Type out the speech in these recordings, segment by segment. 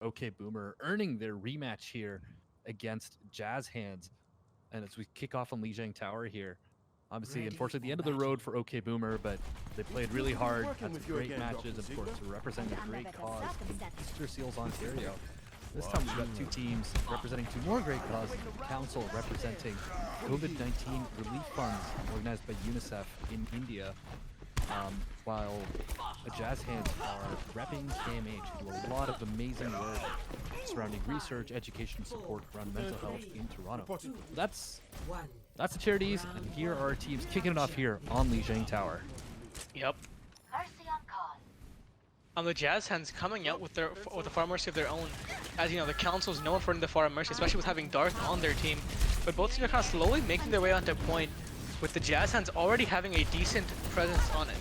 OK Boomer earning their rematch here against Jazz Hands. And as we kick off on Lijiang Tower here, obviously, unfortunately, the end of the road for OK Boomer, but they played really hard, had some great matches, and of course, representing a great cause in Sister Seals, Ontario. This time we've got two teams representing two more great causes. The Council representing COVID-19 relief funds organized by UNICEF in India, while the Jazz Hands are repping KMH, do a lot of amazing work surrounding research, education, support around mental health in Toronto. That's the charities, and here are our teams kicking it off here on Lijiang Tower. Yep. The Jazz Hands coming out with a Far Mercy of their own. As you know, the Council's known for the Far Mercy, especially with having Darth on their team. But both teams are kind of slowly making their way onto point, with the Jazz Hands already having a decent presence on it.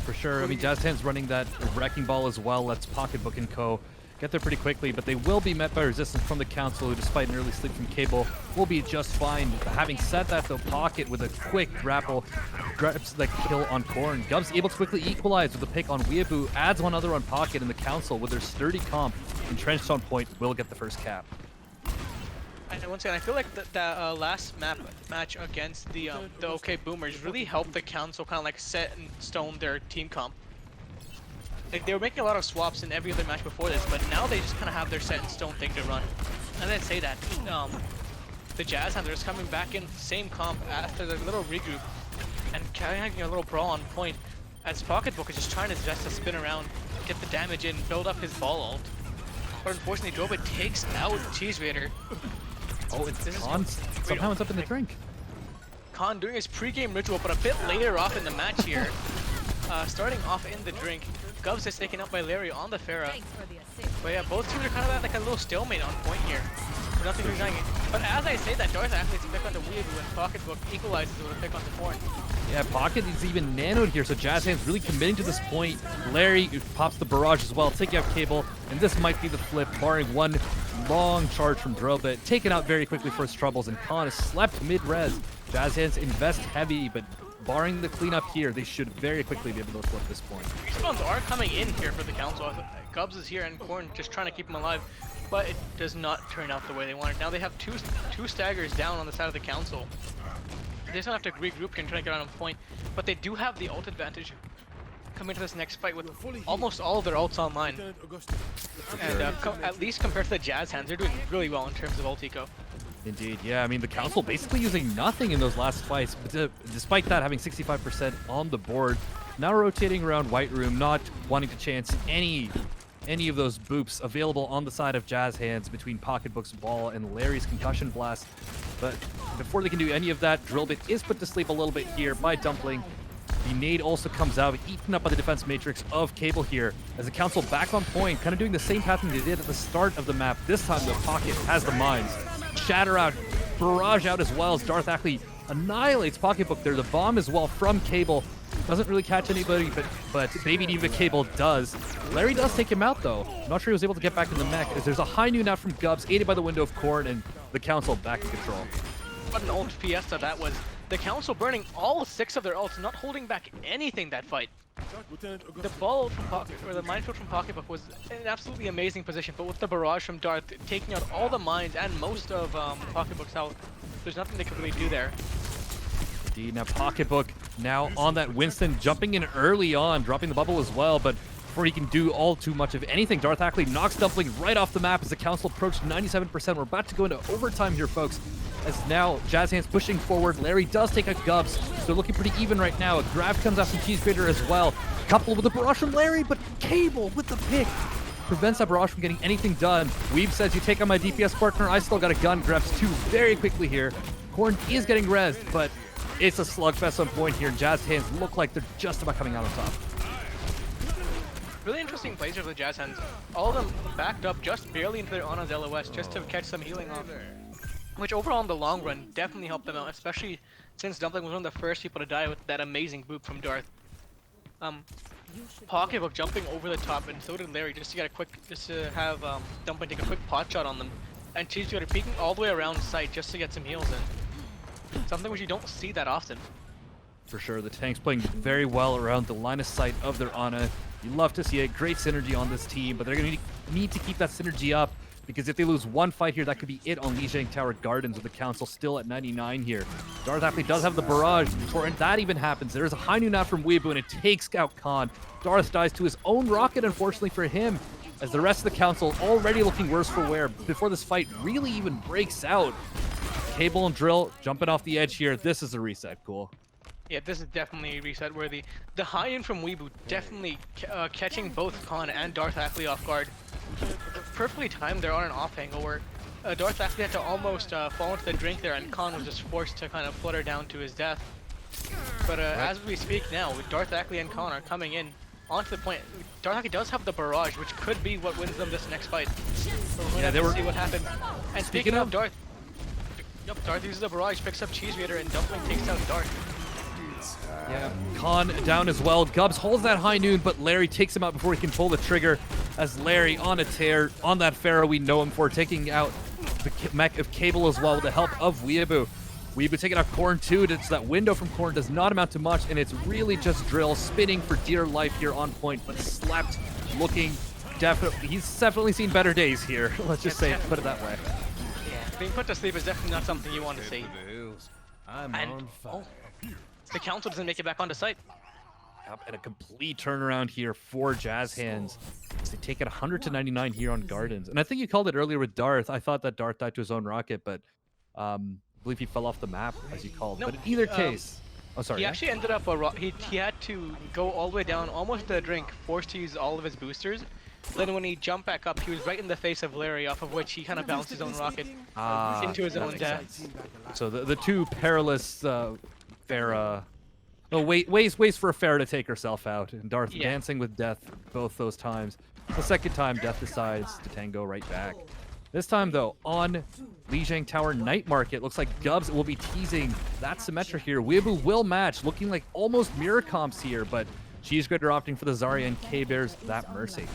For sure. I mean, Jazz Hands running that Wrecking Ball as well. Let's Pocketbook and co. Get there pretty quickly, but they will be met by resistance from the Council, who, despite an early sleep from Cable, will be just fine. Having said that, though, Pocket with a quick grapple grabs the kill on Korn. Gubs able to quickly equalize with a pick on Weeaboo, adds one other on Pocket, and the Council, with their sturdy comp entrenched on point, will get the first cap. And once again, I feel like that last match against the OK Boomers really helped the Council kind of like set in stone their team comp. Like, they were making a lot of swaps in every other match before this, but now they just kind of have their set in stone thing to run. And then say that the Jazz Hands are just coming back in same comp after the little regroup and having a little brawl on point, as Pocketbook is just trying his best to spin around, get the damage in, build up his ball ult. But unfortunately, Drobit takes out Cheese Raider. Oh, it's Khan somehow it's up in the drink. Khan doing his pre-game ritual, but a bit later off in the match here. Starting off in the drink. Gubs is taken out by Larry on the Pharah. But yeah, both teams are kind of at like a little stalemate on point here. Nothing really going. But as I say that, Darth actually pick onto Weeaboo and Pocketbook equalizes with a pick onto Korn. Yeah, Pocket is even nanoed here, so Jazz Hands really committing to this point. Larry pops the barrage as well, taking out Cable, and this might be the flip, barring one long charge from Drobit. Taken out very quickly for his troubles, and Khan is slept mid-res. Jazz Hands invest heavy, but barring the cleanup here, they should very quickly be able to flip this point. Respawns are coming in here for the Council. Gubs is here and Korn just trying to keep him alive, but it does not turn out the way they wanted. Now they have two staggers down on the side of the Council. They just have to regroup and try to get on point, but they do have the ult advantage coming to this next fight with almost all of their ults online. And at least compared to the Jazz Hands, they're doing really well in terms of ult eco. Indeed, yeah. I mean, the Council basically using nothing in those last fights, but despite that, having 65% on the board. Now rotating around White Room, not wanting to chance any of those boops available on the side of Jazz Hands between Pocketbook's ball and Larry's concussion blast. But before they can do any of that, Drillbit is put to sleep a little bit here by Dumpling. The nade also comes out, eaten up by the defense matrix of Cable here, as the Council back on point, kind of doing the same pattern they did at the start of the map. This time, the Pocket has the mines. Shatter out, barrage out as well, as Darth actually annihilates Pocketbook there. The bomb as well from Cable. Doesn't really catch anybody, but Baby Diva Cable does. Larry does take him out, though. I'm not sure he was able to get back in the mech, as there's a high noon out from Gubs, aided by the window of Korn, and the Council back in control. What an ult fiesta that was. The Council burning all 6 of their ults, not holding back anything that fight. The ball from the minefield from Pocketbook was in an absolutely amazing position, but with the barrage from Darth taking out all the mines and most of Pocketbook's health, there's nothing they could really do there. Indeed, now Pocketbook now on that Winston, jumping in early on, dropping the bubble as well, but before he can do all too much of anything, Darth actually knocks Dumpling right off the map as the Council approached 97%. We're about to go into overtime here, folks. As now Jazz Hands pushing forward. Larry does take out Gubs, so they're looking pretty even right now. A grab comes out from Cheese Grater as well. Coupled with a barrage from Larry, but Cable with the pick prevents that barrage from getting anything done. Weeb says, you take on my DPS partner, I still got a gun. Grabs 2 very quickly here. Korn is getting rezzed, but it's a slugfest on point here. Jazz Hands look like they're just about coming out on top. Really interesting plays for the Jazz Hands. All of them backed up just barely into their Ana's LOS just to catch some healing off. Which overall in the long run definitely helped them out, especially since Dumpling was one of the first people to die with that amazing boop from Darth. Pocketbook jumping over the top, and so did Larry, just to have Dumpling take a quick pot shot on them. And Cheese Grater peeking all the way around site just to get some heals in. Something which you don't see that often. For sure, the tank's playing very well around the line of sight of their Ana. You love to see it. Great synergy on this team, but they're going to need to keep that synergy up, because if they lose one fight here, that could be it on Lijiang Tower Gardens, with the Council still at 99 here. Darth Athlete does have the barrage. Before that even happens, there's a high noon out from Weebu, and it takes out Khan. Darth dies to his own rocket, unfortunately for him, as the rest of the Council already looking worse for wear before this fight really even breaks out. Cable and Drill jumping off the edge here. This is a reset, cool. Yeah, this is definitely reset worthy. The high end from Weebu definitely catching both Khan and Darth Athlete off guard. Perfectly timed there on an off angle where Darth Athlete had to almost fall into the drink there, and Khan was just forced to kind of flutter down to his death. But as we speak now, with Darth Athlete and Khan are coming in onto the point. Darth Athlete does have the barrage, which could be what wins them this next fight. So we're gonna have to see what happens. And speaking of Darth, Darth uses the barrage, picks up Cheese Raider, and Dumpling takes out Darth. Yeah, Khan down as well. Gubbs holds that high noon, but Larry takes him out before he can pull the trigger, as Larry on a tear on that Pharaoh we know him for, taking out the mech of Cable as well with the help of Weeaboo. Weeaboo taking out Korn too. It's that window from Korn does not amount to much, and it's really just Drill spinning for dear life here on point, but slept, looking definitely, he's definitely seen better days here. Let's just say it, put it that way. Yeah, being put to sleep is definitely not something you want to see. I'm on fire. The Council doesn't make it back onto site. Yep, and a complete turnaround here for Jazz Hands. They take it 100 to 99 here on Gardens. And I think you called it earlier with Darth. I thought that Darth died to his own rocket, but I believe he fell off the map, as you called. No, but in either case... Oh, sorry. He actually ended up, he had to go all the way down, almost to the drink, forced to use all of his boosters. Then when he jumped back up, he was right in the face of Larry, off of which he kind of bounced his own rocket into his own death. So the two perilous Farah... No, ways for a Farah to take herself out, and Darth dancing with death both those times. The second time, Death decides to tango right back. This time, though, on Lijiang Tower Night Market, looks like Gubbs will be teasing that Symmetra here. Weeaboo will match, looking like almost mirror comps here, but Cheese Grater opting for the Zarya, and K-Bears that Mercy.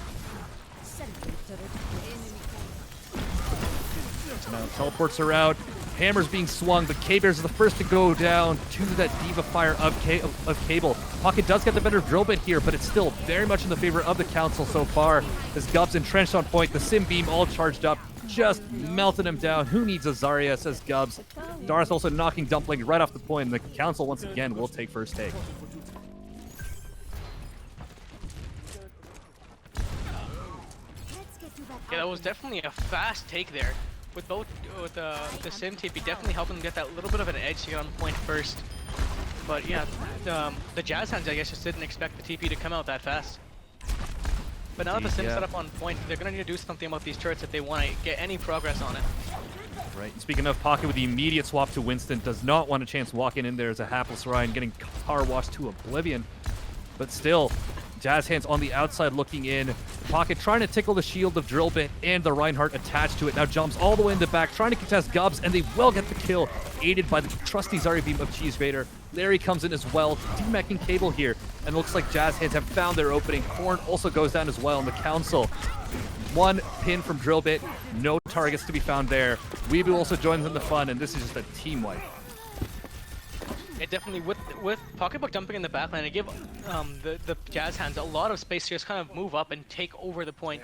So now teleports are out. Hammer's being swung, but K-Bears is the first to go down to that Diva Fire of Cable. Pocket does get the better drill bit here, but it's still very much in the favor of the Council so far. As Gubbs entrenched on point, the Sim Beam all charged up, just melting him down. Who needs a Zarya, says Gubbs. Darth also knocking Dumpling right off the point, and the Council once again will take first take. Yeah, that was definitely a fast take there. With both the Sim TP definitely helping them get that little bit of an edge to get on point first. But yeah, the Jazz Hands, I guess, just didn't expect the TP to come out that fast. But now that the Sim's set up on point, they're going to need to do something about these turrets if they want to get any progress on it. Right, and speaking of Pocket with the immediate swap to Winston, does not want a chance walking in there as a hapless Ryan getting car washed to oblivion. But still, Jazz Hands on the outside looking in. Pocket trying to tickle the shield of Drillbit and the Reinhardt attached to it. Now jumps all the way in the back, trying to contest Gubbs, and they will get the kill, aided by the trusty Zarya Beam of Cheese Vader. Larry comes in as well, demeching Cable here, and looks like Jazz Hands have found their opening. Korn also goes down as well in the Council. One pin from Drillbit, no targets to be found there. Weeaboo also joins in the fun, and this is just a team wipe. Yeah, definitely with Pocketbook dumping in the backline, it give the Jazz Hands a lot of space to just kind of move up and take over the point.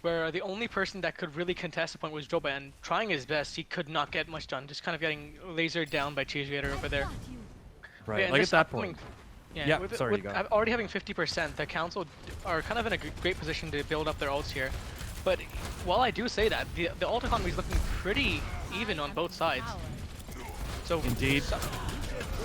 Where the only person that could really contest the point was Droba, and trying his best, he could not get much done. Just kind of getting lasered down by Cheese Vader over there. Right, Yeah, like at that point. Yeah, sorry, you go. Already having 50%, the Council are kind of in a great position to build up their ults here. But while I do say that, the ult economy is looking pretty even on both sides. So Indeed.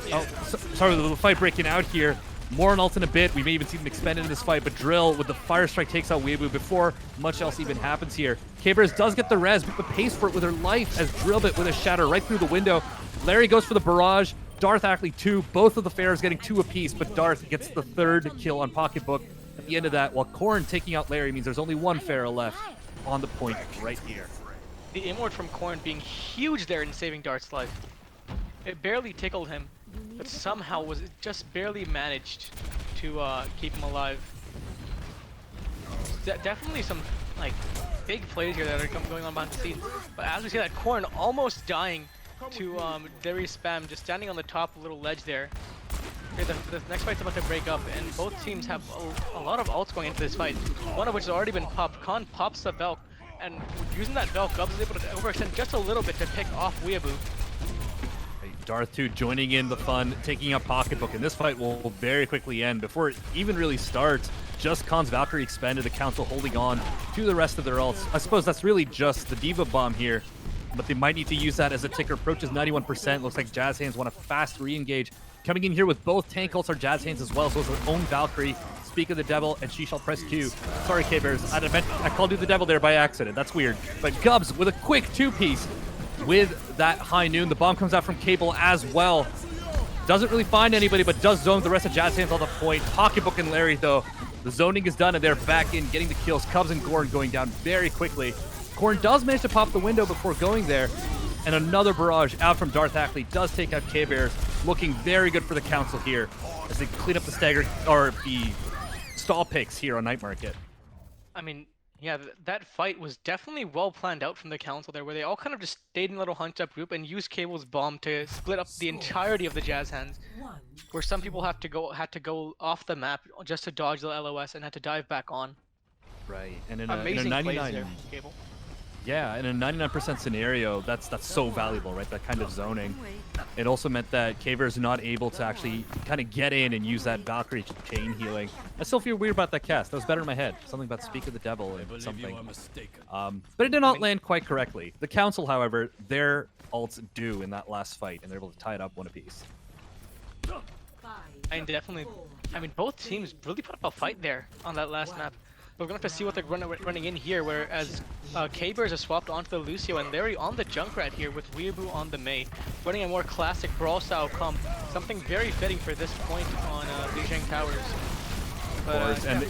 Yeah. Oh, sorry, the fight breaking out here. More on ult in a bit. We may even see them expanded in this fight, but Drill with the Fire Strike takes out Weeaboo before much else even happens here. K-Bears does get the res, but pays for it with her life as Drillbit with a shatter right through the window. Larry goes for the barrage. Darth Athlete 2. Both of the Pharaohs getting 2 apiece, but Darth gets the 3rd kill on Pocketbook at the end of that, while Korn taking out Larry means there's only one Pharaoh left on the point right here. The immort from Korn being huge there in saving Darth's life. It barely tickled him, but somehow was just barely managed to keep him alive. Definitely some like big plays here that are going on behind the scenes. But as we see that, Korn almost dying to Dairy Spam, just standing on the top little ledge there. Okay, the next fight's about to break up, and both teams have a lot of ults going into this fight. One of which has already been popped. Khan pops the Valk, and using that Valk, Gubs is able to overextend just a little bit to pick off Weeaboo. Darth 2 joining in the fun, taking up Pocketbook, and this fight will very quickly end. Before it even really starts, just Khan's Valkyrie expended, the Council holding on to the rest of their ults. I suppose that's really just the Diva Bomb here, but they might need to use that as a ticker approaches 91%. Looks like Jazz Hands want a fast re-engage. Coming in here with both tank ults are Jazz Hands as well, so it's their own Valkyrie. Speak of the devil, and she shall press Q. Sorry, K-Bears, I called you the devil there by accident. That's weird. But Gubs with a quick two-piece. With that high noon, the bomb comes out from Cable as well. Doesn't really find anybody, but does zone the rest of Jazz Hands on the point. Pocketbook and Larry, though, the zoning is done, and they're back in, getting the kills. Cubs and Gorn going down very quickly. Gorn does manage to pop the window before going there, and another barrage out from Darth Ackley does take out K-Bears, looking very good for the Council here as they clean up the stagger, or the stall picks here on Night Market. I mean, yeah, that fight was definitely well planned out from the Council there, where they all kind of just stayed in a little hunched-up group and used Cable's bomb to split up the entirety of the Jazz Hands, where some people had to go off the map just to dodge the LOS and had to dive back on. Right, and in Amazing a plays 99, there, Cable. yeah, in a 99% scenario, that's so valuable, right? That kind of zoning. It also meant that K-Bears are not able to actually kind of get in and use that Valkyrie chain healing. I still feel weird about that cast. That was better in my head. Something about Speak of the Devil and something. But it did not land quite correctly. The Council, however, their ults do in that last fight, and they're able to tie it up one apiece. And definitely, I mean, both teams really put up a fight there on that last map. We're going to have to see what they're running in here, whereas K-Bears are swapped onto the Lucio and Larry on the Junkrat here with Weeaboo on the Mei, running a more classic brawl-style comp, something very fitting for this point on Lijiang Towers. But, And the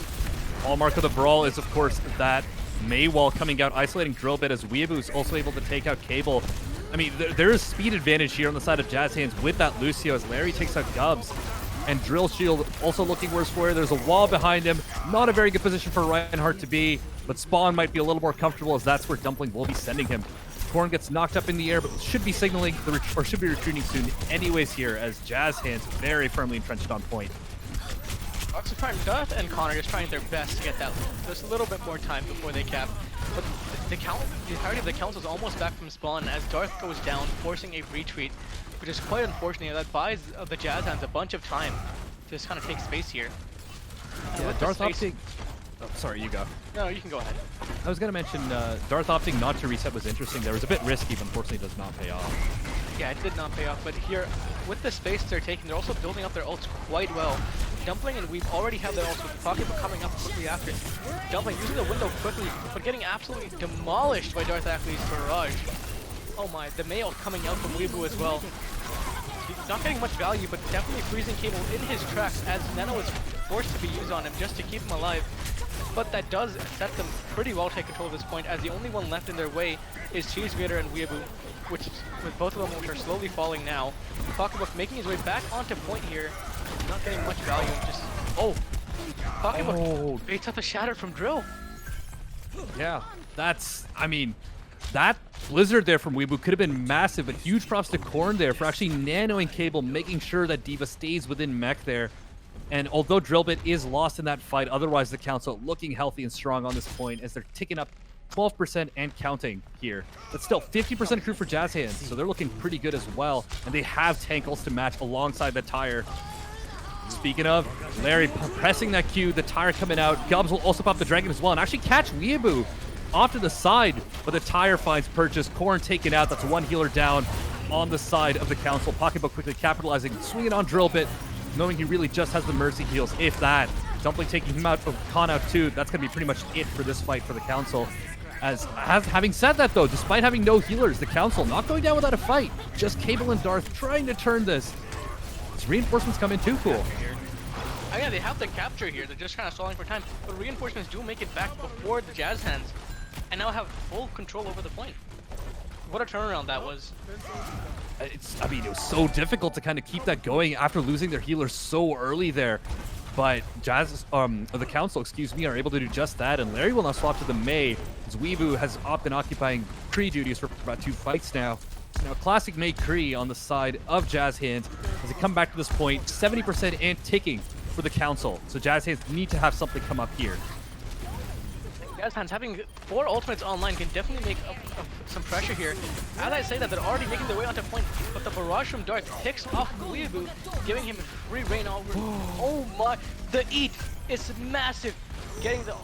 hallmark of the brawl is, of course, that Mei wall coming out, isolating Drill Bit, as Weeaboo is also able to take out Cable. I mean, there is speed advantage here on the side of Jazz Hands with that Lucio as Larry takes out Gubs. And Drill Shield also looking worse for it. There's a wall behind him. Not a very good position for Reinhardt to be, but Spawn might be a little more comfortable as that's where Dumpling will be sending him. Korn gets knocked up in the air, but should be signaling, should be retreating soon anyways here, as Jazz Hands very firmly entrenched on point. Darth and Connor just trying their best to get that just a little bit more time before they cap. But the entirety of the Council is almost back from spawn as Darth goes down, forcing a retreat, which is quite unfortunate. That buys the Jazz Hands a bunch of time to just kind of take space here. Yeah, Darth opting... Oh, sorry, you go. No, you can go ahead. I was going to mention Darth opting not to reset was interesting. There was a bit risky, but unfortunately does not pay off. Yeah, it did not pay off, but here, with the space they're taking, they're also building up their ults quite well. Dumpling and Weave already have their ults, with Pocketbook coming up quickly after. Dumpling using the window quickly, but getting absolutely demolished by Darth Ackley's barrage. Oh my, the Mei ult coming out from Weeaboo as well. He's not getting much value, but definitely freezing Cable in his tracks as Nano is forced to be used on him just to keep him alive. But that does set them pretty well take control at this point, as the only one left in their way is Cheese Grater and Weeaboo, which, with both of them which are slowly falling now. Pocketbook making his way back onto point here, not getting much value, just... Oh! Pocketbook baits up a shatter from Drill! Yeah, that's... I mean, that blizzard there from Weeaboo could have been massive, but huge props to Korn there for actually nanoing Cable, making sure that Diva stays within mech there. And although Drillbit is lost in that fight, otherwise the Council looking healthy and strong on this point as they're ticking up 12% and counting here. But still, 50% crew for Jazz Hands, so they're looking pretty good as well. And they have tankles to match alongside the tire. Speaking of, Larry pressing that Q, the tire coming out. Gubs will also pop the Dragon as well and actually catch Weeaboo off to the side, but the tire finds purchase. Korn taken out. That's one healer down on the side of the Council. Pocketbook quickly capitalizing, swinging on Drillbit, knowing he really just has the mercy heals, if that. Dumpling taking him out, Khan out too. That's going to be pretty much it for this fight for the Council. Having said that though, despite having no healers, the Council not going down without a fight. Just Cable and Darth trying to turn this. These reinforcements come in too cool. Oh yeah, they have the capture here. They're just kind of stalling for time. But reinforcements do make it back before the Jazz Hands, and now have full control over the point. What a turnaround that was. I mean, it was so difficult to kind of keep that going after losing their healer so early there. But the Council, excuse me, are able to do just that, and Larry will now swap to the Mei, as Weeaboo has been occupying Kree duties for about 2 fights now. Now, classic Mei Kree on the side of Jazz Hands. as they come back to this point, 70% and ticking for the Council. So Jazz Hands need to have something come up here. Jazz Hands having 4 ultimates online can definitely make some pressure here. As I say that, they're already making their way onto point, but the barrage from Dart picks off Weeaboo, giving him free reign over. Oh my, the eat is massive. Getting the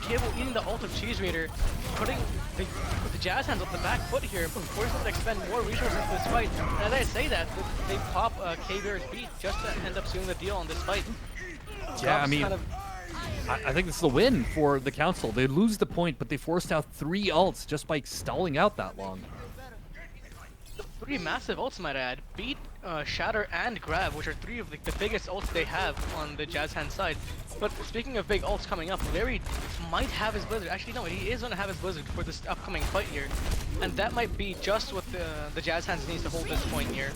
Cable eating the ult of Cheese Raider, putting the Jazz Hands on the back foot here, forcing them to expend more resources in this fight. And as I say that, they pop K-Bear's beat just to end up sealing the deal on this fight. Yeah, I mean, I think this is a win for the Council. They lose the point, but they forced out 3 ults just by stalling out that long. 3 massive ults, might I add. Beat, Shatter, and Grab, which are 3 of the biggest ults they have on the Jazz Hand side. But speaking of big ults coming up, Larry might have his Blizzard. Actually, no, he is going to have his Blizzard for this upcoming fight here. And that might be just what the Jazz Hands needs to hold this point here.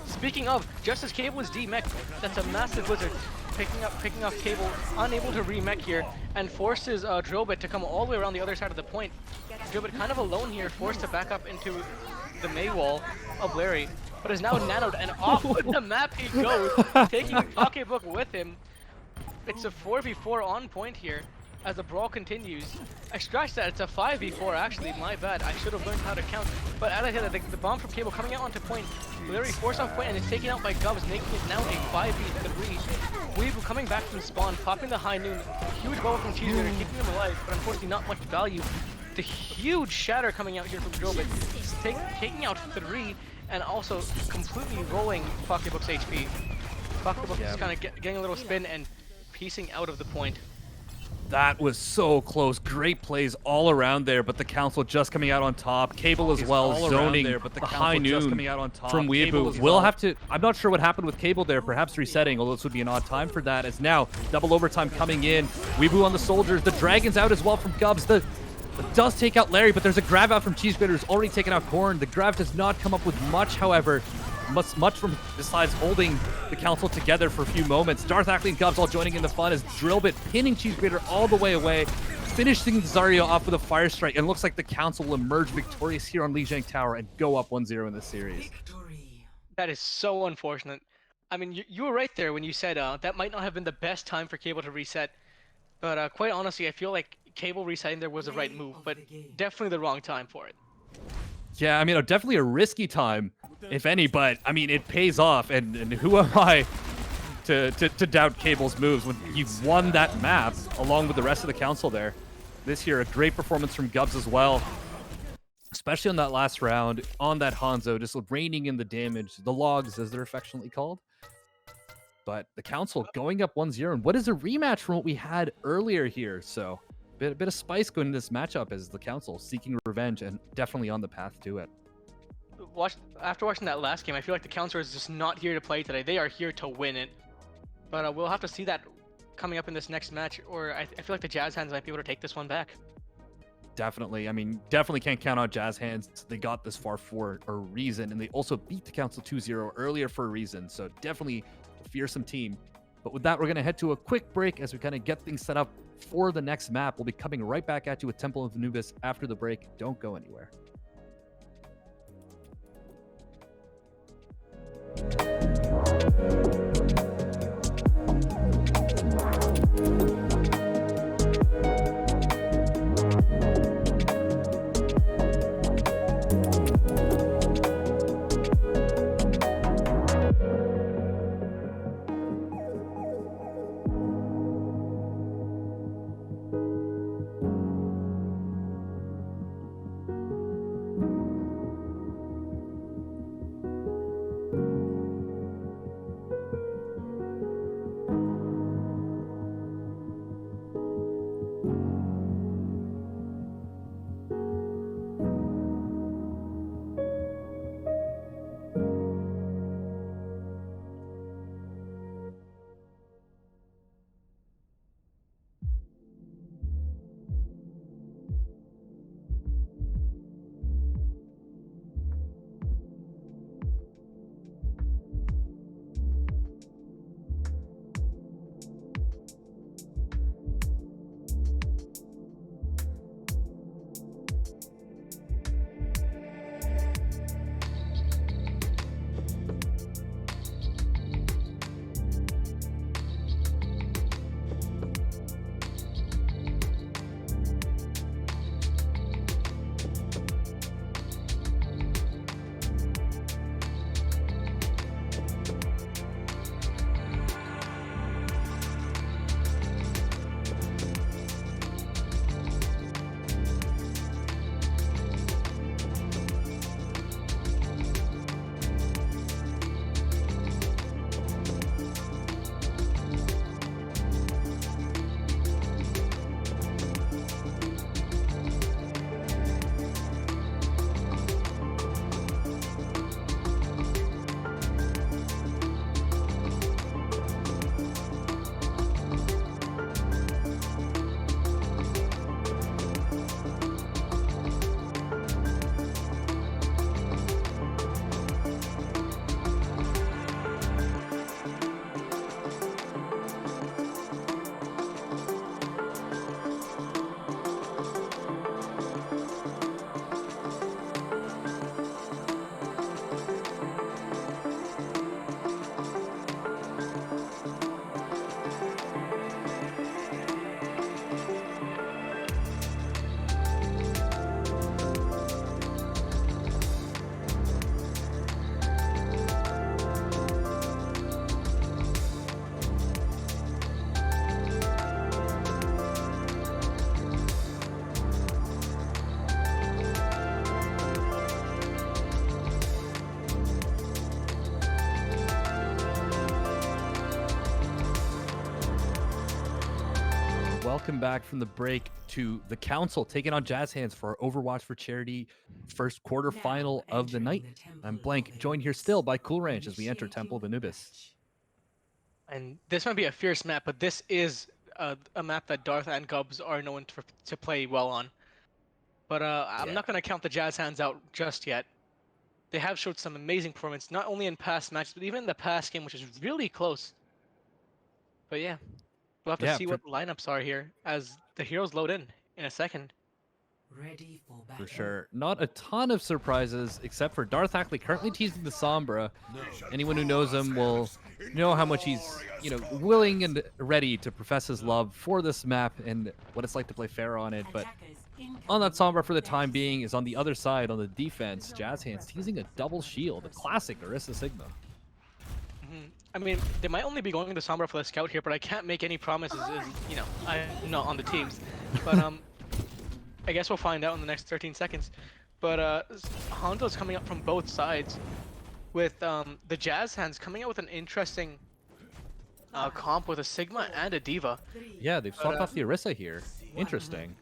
Speaking of, just as Cable is D-mech, that's a massive Blizzard. Picking up Cable, unable to re-mech here, and forces Drillbit to come all the way around the other side of the point. Drillbit kind of alone here, forced to back up into the May wall of Larry, but is now nanoed, and off with the map he goes, taking the pocketbook with him. It's a 4v4 on point here as the brawl continues. I scratched that, it's a 5v4 actually, my bad. I should have learned how to count. But as I said, the bomb from Cable coming out onto point, Larry forced off point and is taken out by Gubs, making it now a 5v3. Weeaboo coming back from spawn, popping the high noon, huge bubble from Cheese Raider, keeping him alive, but unfortunately not much value. The huge shatter coming out here from Drillbit, taking out 3 and also completely rolling Pocketbook's HP. Pocketbook is kind of getting a little spin and piecing out of the point. That was so close. Great plays all around there, but the Council just coming out on top. Cable as well, zoning there, but the high noon coming out on top from Weeaboo. We'll have to, I'm not sure what happened with Cable there, perhaps resetting, although this would be an odd time for that, as now double overtime coming in. Weeaboo on the soldiers, the Dragon's out as well from Gubs. It does take out Larry, but there's a grab out from Cheese Grater who's already taken out Korn. The grab does not come up with much, however. Much from besides holding the Council together for a few moments. Darth Ackley and Gubs all joining in the fun as Drillbit pinning Cheese Grater all the way away, finishing Zarya off with a fire strike, and looks like the Council will emerge victorious here on Lijiang Tower and go up 1-0 in this series. Victory. That is so unfortunate. I mean, you were right there when you said that might not have been the best time for Cable to reset, but quite honestly, I feel like Cable resetting there was the right move, but definitely the wrong time for it. Yeah, I mean, definitely a risky time, if any, but I mean, it pays off, and who am I to doubt Cable's moves when you've won that map along with the rest of the Council there. This year, a great performance from Gubs as well, especially on that last round, on that Hanzo, just reining in the damage, the logs as they're affectionately called. But the Council going up 1-0, and what is a rematch from what we had earlier here, so a bit of spice going into this matchup as the Council seeking revenge and definitely on the path to it. After watching that last game, I feel like the Council is just not here to play today. They are here to win it. But we'll have to see that coming up in this next match, or I feel like the Jazz Hands might be able to take this one back. Definitely. I mean, definitely can't count on Jazz Hands. They got this far for a reason, and they also beat the Council 2-0 earlier for a reason. So definitely a fearsome team. But with that, we're going to head to a quick break as we kind of get things set up for the next map. We'll be coming right back at you with Temple of Anubis after the break. Don't go anywhere. welcome back from the break to the Council taking on Jazz Hands for our Overwatch for Charity first quarterfinal of the night. I'm Blank, joined here still by Cool Ranch as we enter Temple of Anubis. And this might be a fierce map, but this is a map that Darth and Gubs are known to play well on. But I'm not going to count the Jazz Hands out just yet. They have showed some amazing performance, not only in past matches, but even in the past game, which is really close. But yeah, we'll have to see what the lineups are here as the heroes load in a second. Ready for battle. For sure. Not a ton of surprises, except for Darth Ackley currently teasing the Sombra. Anyone who knows him will know how much he's, willing and ready to profess his love for this map and what it's like to play fair on it. But on that Sombra for the time being is on the other side, on the defense. Jazz Hands teasing a double shield, a classic Orisa Sigma. I mean, they might only be going to Sombra for the scout here, but I can't make any promises, I'm not on the teams. But I guess we'll find out in the next 13 seconds. But Hondo's coming up from both sides, with the Jazz Hands coming out with an interesting comp with a Sigma and a D.Va. Yeah, they've swapped off the Orisa here. Interesting.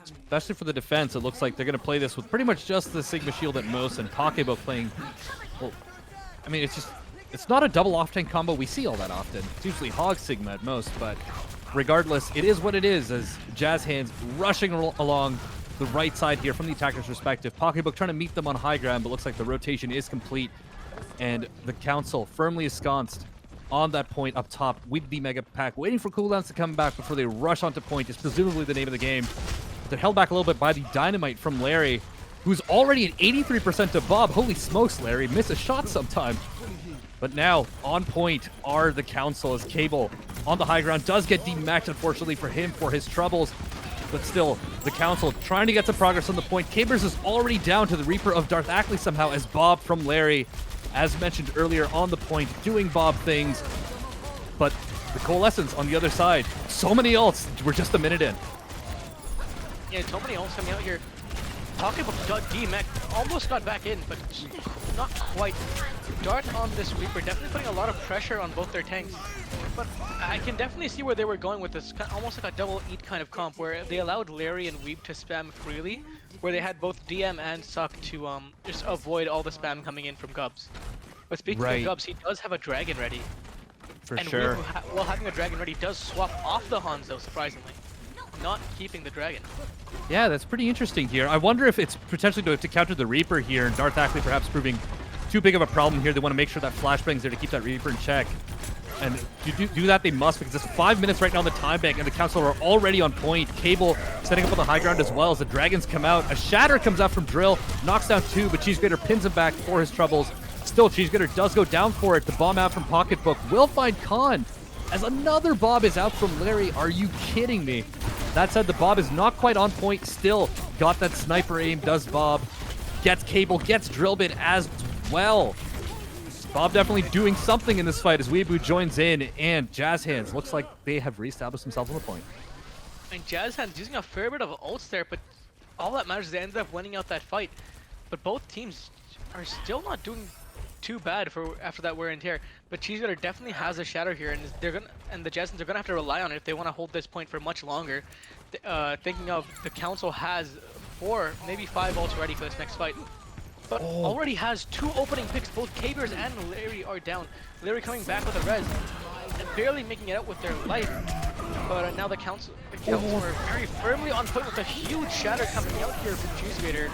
Especially for the defense, it looks like they're going to play this with pretty much just the Sigma shield at most, and Pocketbook playing, well, I mean, it's not a double off-tank combo we see all that often. It's usually Hog Sigma at most, but regardless, it is what it is as Jazz Hands rushing along the right side here from the attacker's perspective. Pocketbook trying to meet them on high ground, but looks like the rotation is complete, and the Council firmly ensconced on that point up top with the Mega Pack, waiting for cooldowns to come back before they rush onto point is presumably the name of the game. They're held back a little bit by the Dynamite from Larry, who's already at 83% to Bob. Holy smokes, Larry, miss a shot sometime. But now, on point are the Council as Cable on the high ground does get demaxed, unfortunately for him, for his troubles. But still, the Council trying to get some progress on the point. Cabers is already down to the Reaper of Darth Ackley somehow as Bob from Larry, as mentioned earlier, on the point, doing Bob things. But the Coalescence on the other side, so many ults, we're just a minute in. Yeah, so many ults coming out here. Pocketbook D-Mech almost got back in, but not quite. Darth on this Reaper definitely putting a lot of pressure on both their tanks. But I can definitely see where they were going with this, almost like a double eat kind of comp, where they allowed Larry and Weeb to spam freely, where they had both DM and Suck to just avoid all the spam coming in from Gubs. But speaking of Gubs, he does have a dragon ready. For and sure. Weeb, while having a dragon ready, does swap off the Hanzo, surprisingly. Not keeping the dragon. Yeah, that's pretty interesting here. I wonder if it's potentially to counter the Reaper here, and Darth Ackley perhaps proving too big of a problem here. They want to make sure that Flashbang's there to keep that Reaper in check. And to do that, they must, because it's 5 minutes right now on the time bank, and the Council are already on point. Cable setting up on the high ground as well as the Dragons come out. A Shatter comes out from Drill, knocks down 2, but Cheese Grater pins him back for his troubles. Still, Cheese Grater does go down for it. The bomb out from Pocketbook will find Khan, as another Bob is out from Larry. Are you kidding me? That said, the Bob is not quite on point. Still got that sniper aim, does Bob. Gets Cable, gets Drill Bit as well. Bob definitely doing something in this fight as Weeaboo joins in, and Jazz Hands looks like they have reestablished themselves on the point. And Jazz Hands using a fair bit of ults there, but all that matters is they ended up winning out that fight. But both teams are still not doing too bad for after that wear and tear. But Cheese Grater definitely has a shatter here, and the Jazz Hands are gonna have to rely on it if they want to hold this point for much longer. Thinking of the Council has 4, maybe 5 ults ready for this next fight. But already has 2 opening picks. Both Cabers and Larry are down. Larry coming back with a res and barely making it out with their life. But now the Council are very firmly on point with a huge shatter coming out here from Cheese Grater.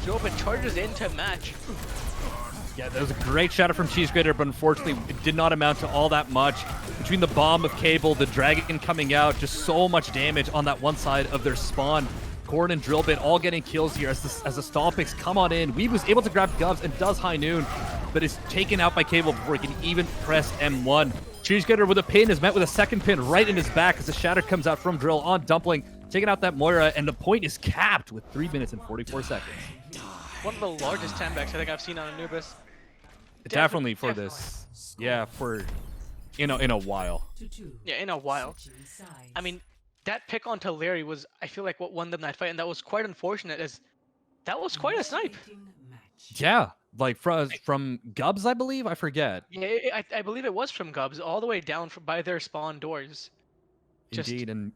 Jobin charges in to match. Yeah, that was a great shatter from Cheese Grater, but unfortunately it did not amount to all that much. Between the bomb of Cable, the Dragon coming out, just so much damage on that one side of their spawn. Corn and Drillbit all getting kills here as the stall picks come on in. Weeb was able to grab Gubs and does High Noon, but is taken out by Cable before he can even press M1. Cheese Grater with a pin is met with a second pin right in his back as the shatter comes out from Drill on Dumpling, taking out that Moira, and the point is capped with 3 minutes and 44 seconds. One of the largest tambacks I think I've seen on Anubis. Definitely for this. Yeah, for in a while. Yeah, in a while. I mean, that pick onto Larry was, I feel like, what won them that fight, and that was quite unfortunate, as that was quite a snipe. Yeah, like from Gubs, I believe? I forget. Yeah, I believe it was from Gubs, all the way down by their spawn doors. Indeed, and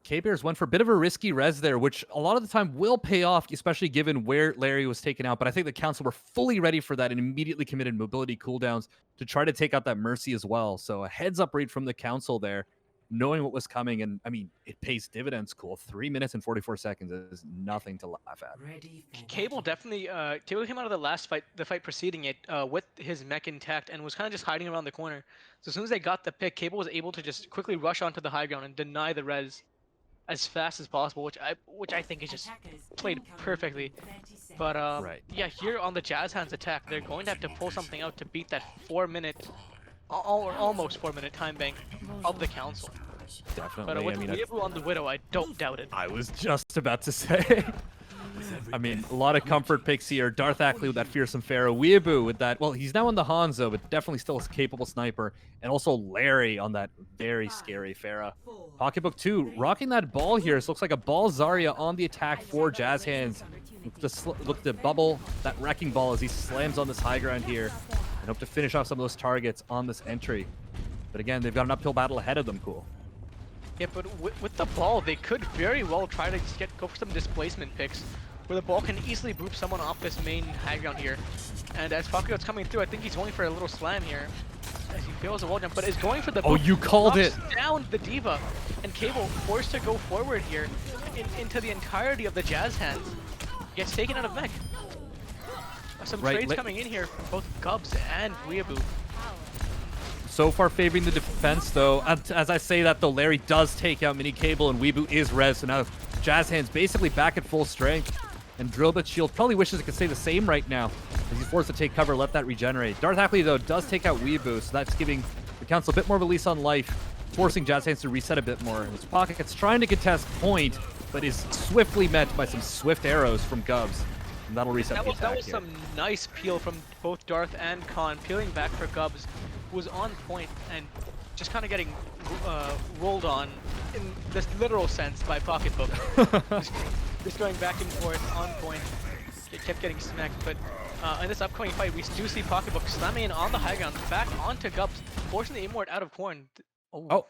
K-Bears went for a bit of a risky res there, which a lot of the time will pay off, especially given where Larry was taken out. But I think the Council were fully ready for that and immediately committed mobility cooldowns to try to take out that Mercy as well. So a heads-up read from the Council there, knowing what was coming. And, I mean, it pays dividends, cool. 3 minutes and 44 seconds is nothing to laugh at. Ready for Cable definitely Cable came out of the last fight, the fight preceding it, with his mech intact and was kind of just hiding around the corner. So as soon as they got the pick, Cable was able to just quickly rush onto the high ground and deny the res as fast as possible, which I think is just played perfectly. But yeah, here on the Jazz Hands attack, they're going to have to pull something out to beat that 4-minute, or almost 4-minute time bank of the Council. Definitely. But with I mean, Weeaboo on the Widow, I don't doubt it. I was just about to say. I mean, a lot of comfort picks here. Darth Ackley with that fearsome Pharaoh. Weeaboo with that, well, he's now on the Hanzo, but definitely still a capable sniper. And also Larry on that very scary Pharah. Pocketbook 2 rocking that ball here. So looks like a ball Zarya on the attack for Jazz Hands. Look to bubble that wrecking ball as he slams on this high ground here. And hope to finish off some of those targets on this entry. But again, they've got an uphill battle ahead of them, cool. Yeah, but with the ball, they could very well try to just go for some displacement picks, where the ball can easily boop someone off this main high ground here. And as Pocketbook's coming through, I think he's going for a little slam here, as he fails a wall jump, but is going for the Oh, boop, you called it! down the Diva, and Cable forced to go forward here into the entirety of the Jazz Hands. Gets taken out of mech. Some trades coming in here from both Gubs and Weeaboo. So far favoring the defense, though. As I say that, though, Larry does take out Mini Cable, and Weeaboo is res, so now Jazz Hands basically back at full strength. And Drillbit Shield probably wishes it could stay the same right now, as he's forced to take cover, let that regenerate. Darth Ackley, though, does take out Weeaboo, so that's giving the Council a bit more of a lease on life, forcing Jazz Hands to reset a bit more. His Pocket's trying to contest point, but is swiftly met by some swift arrows from Gubs. And that'll reset the attack That was here. some nice peel from both Darth and Khan, peeling back for Gubs, who was on point and just kind of getting rolled on in this literal sense by Pocketbook. just going back and forth on point. It kept getting smacked, but in this upcoming fight, we do see Pocketbook slamming in on the high ground, back onto Gubs, forcing the Immort out of corn. Oh.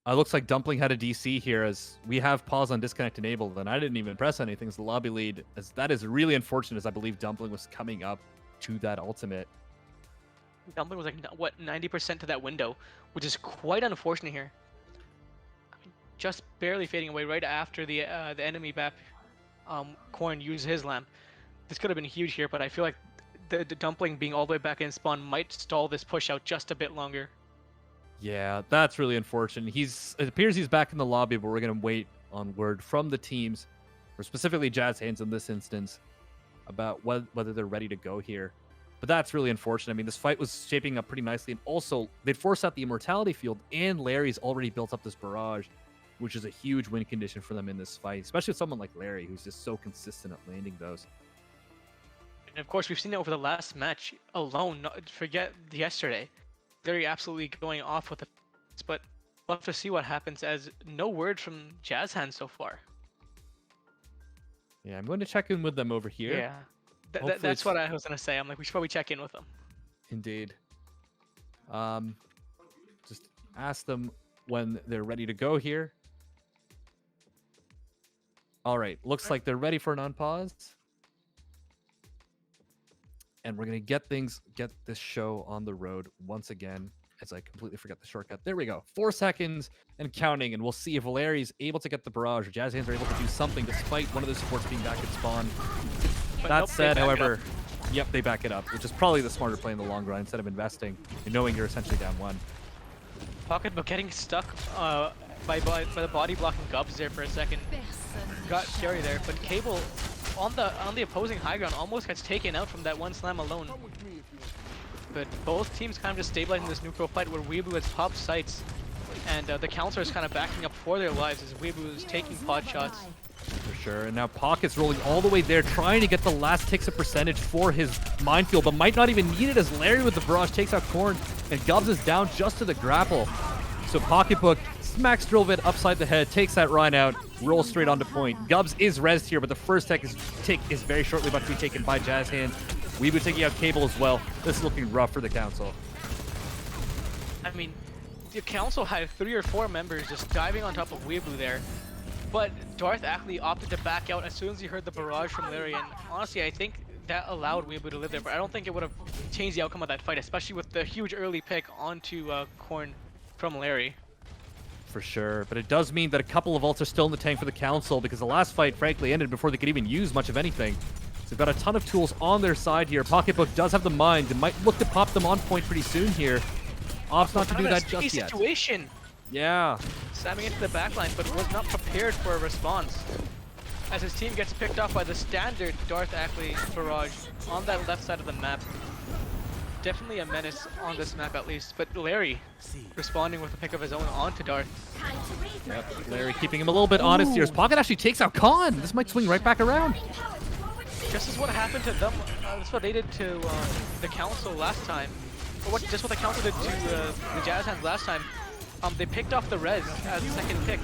Looks like Dumpling had a DC here, as we have pause on disconnect enabled, and I didn't even press anything as the lobby lead, as that is really unfortunate, as I believe Dumpling was coming up to that ultimate. Dumpling was like, what, 90% to that window, which is quite unfortunate here. Just barely fading away right after the enemy back Corn used his lamp. This could have been huge here, but I feel like the Dumpling being all the way back in spawn might stall this push out just a bit longer. Yeah, that's really unfortunate. It appears he's back in the lobby, but we're going to wait on word from the teams, or specifically Jazz Hands in this instance, about whether they're ready to go here. But that's really unfortunate. I mean, this fight was shaping up pretty nicely, and also they'd forced out the Immortality Field, and Larry's already built up this barrage, which is a huge win condition for them in this fight, especially with someone like Larry, who's just so consistent at landing those. And of course, we've seen it over the last match alone. Forget yesterday. Larry absolutely going off with it, but we'll have to see what happens, as no word from Jazz Hands so far. Yeah, I'm going to check in with them over here. Yeah, that's what I was going to say. I'm like, we should probably check in with them. Indeed. Just ask them when they're ready to go here. All right, looks like they're ready for an unpause. And we're going to get this show on the road once again, as I completely forgot the shortcut. There we go. 4 seconds and counting, and we'll see if Valeri's able to get the barrage, or Jazz Hands are able to do something despite one of the supports being back at spawn. But That nope, said, however, yep, they back it up, which is probably the smarter play in the long run, instead of investing and knowing you're essentially down one. Pocketbook getting stuck by the body blocking Gubs there for a second. Got carry there, but Cable on the opposing high ground almost gets taken out from that one slam alone. But both teams kind of just stabilizing this neutral fight, where Weeaboo has top sights, and the counselor is kind of backing up for their lives as Weeaboo is taking pod shots. For sure, and now Pocket's rolling all the way there, trying to get the last ticks of percentage for his minefield, but might not even need it, as Larry with the barrage takes out Corn, and Gubs is down just to the grapple. So Pocketbook smacks Drillbit upside the head, takes that Rhine out, rolls straight onto point. Gubs is rezzed here, but the first tick is very shortly about to be taken by Jazz Hands. Weeaboo taking out Cable as well. This is looking rough for the Council. I mean, the council had 3 or 4 members just diving on top of Weeaboo there. But Darth Ackley opted to back out as soon as he heard the barrage from Larry, and honestly, I think that allowed Weeaboo to live there, but I don't think it would have changed the outcome of that fight, especially with the huge early pick onto Korn from Larry. For sure, but it does mean that a couple of ults are still in the tank for the Council, because the last fight, frankly, ended before they could even use much of anything. So they've got a ton of tools on their side here. Pocketbook does have the mind and might look to pop them on point pretty soon here. Opts not to do that just yet. Situation. Yeah. Slamming into the backline, but was not prepared for a response. As his team gets picked off by the standard Darth Ackley barrage on that left side of the map. Definitely a menace on this map at least, but Larry responding with a pick of his own onto Darth. Yep, Larry keeping him a little bit honest here. His Pocket actually takes out Khan. This might swing right back around. Just as what happened to them, that's what they did to the Council last time. Or just what the Council did to the Jazz Hands last time. They picked off the res as the second pick.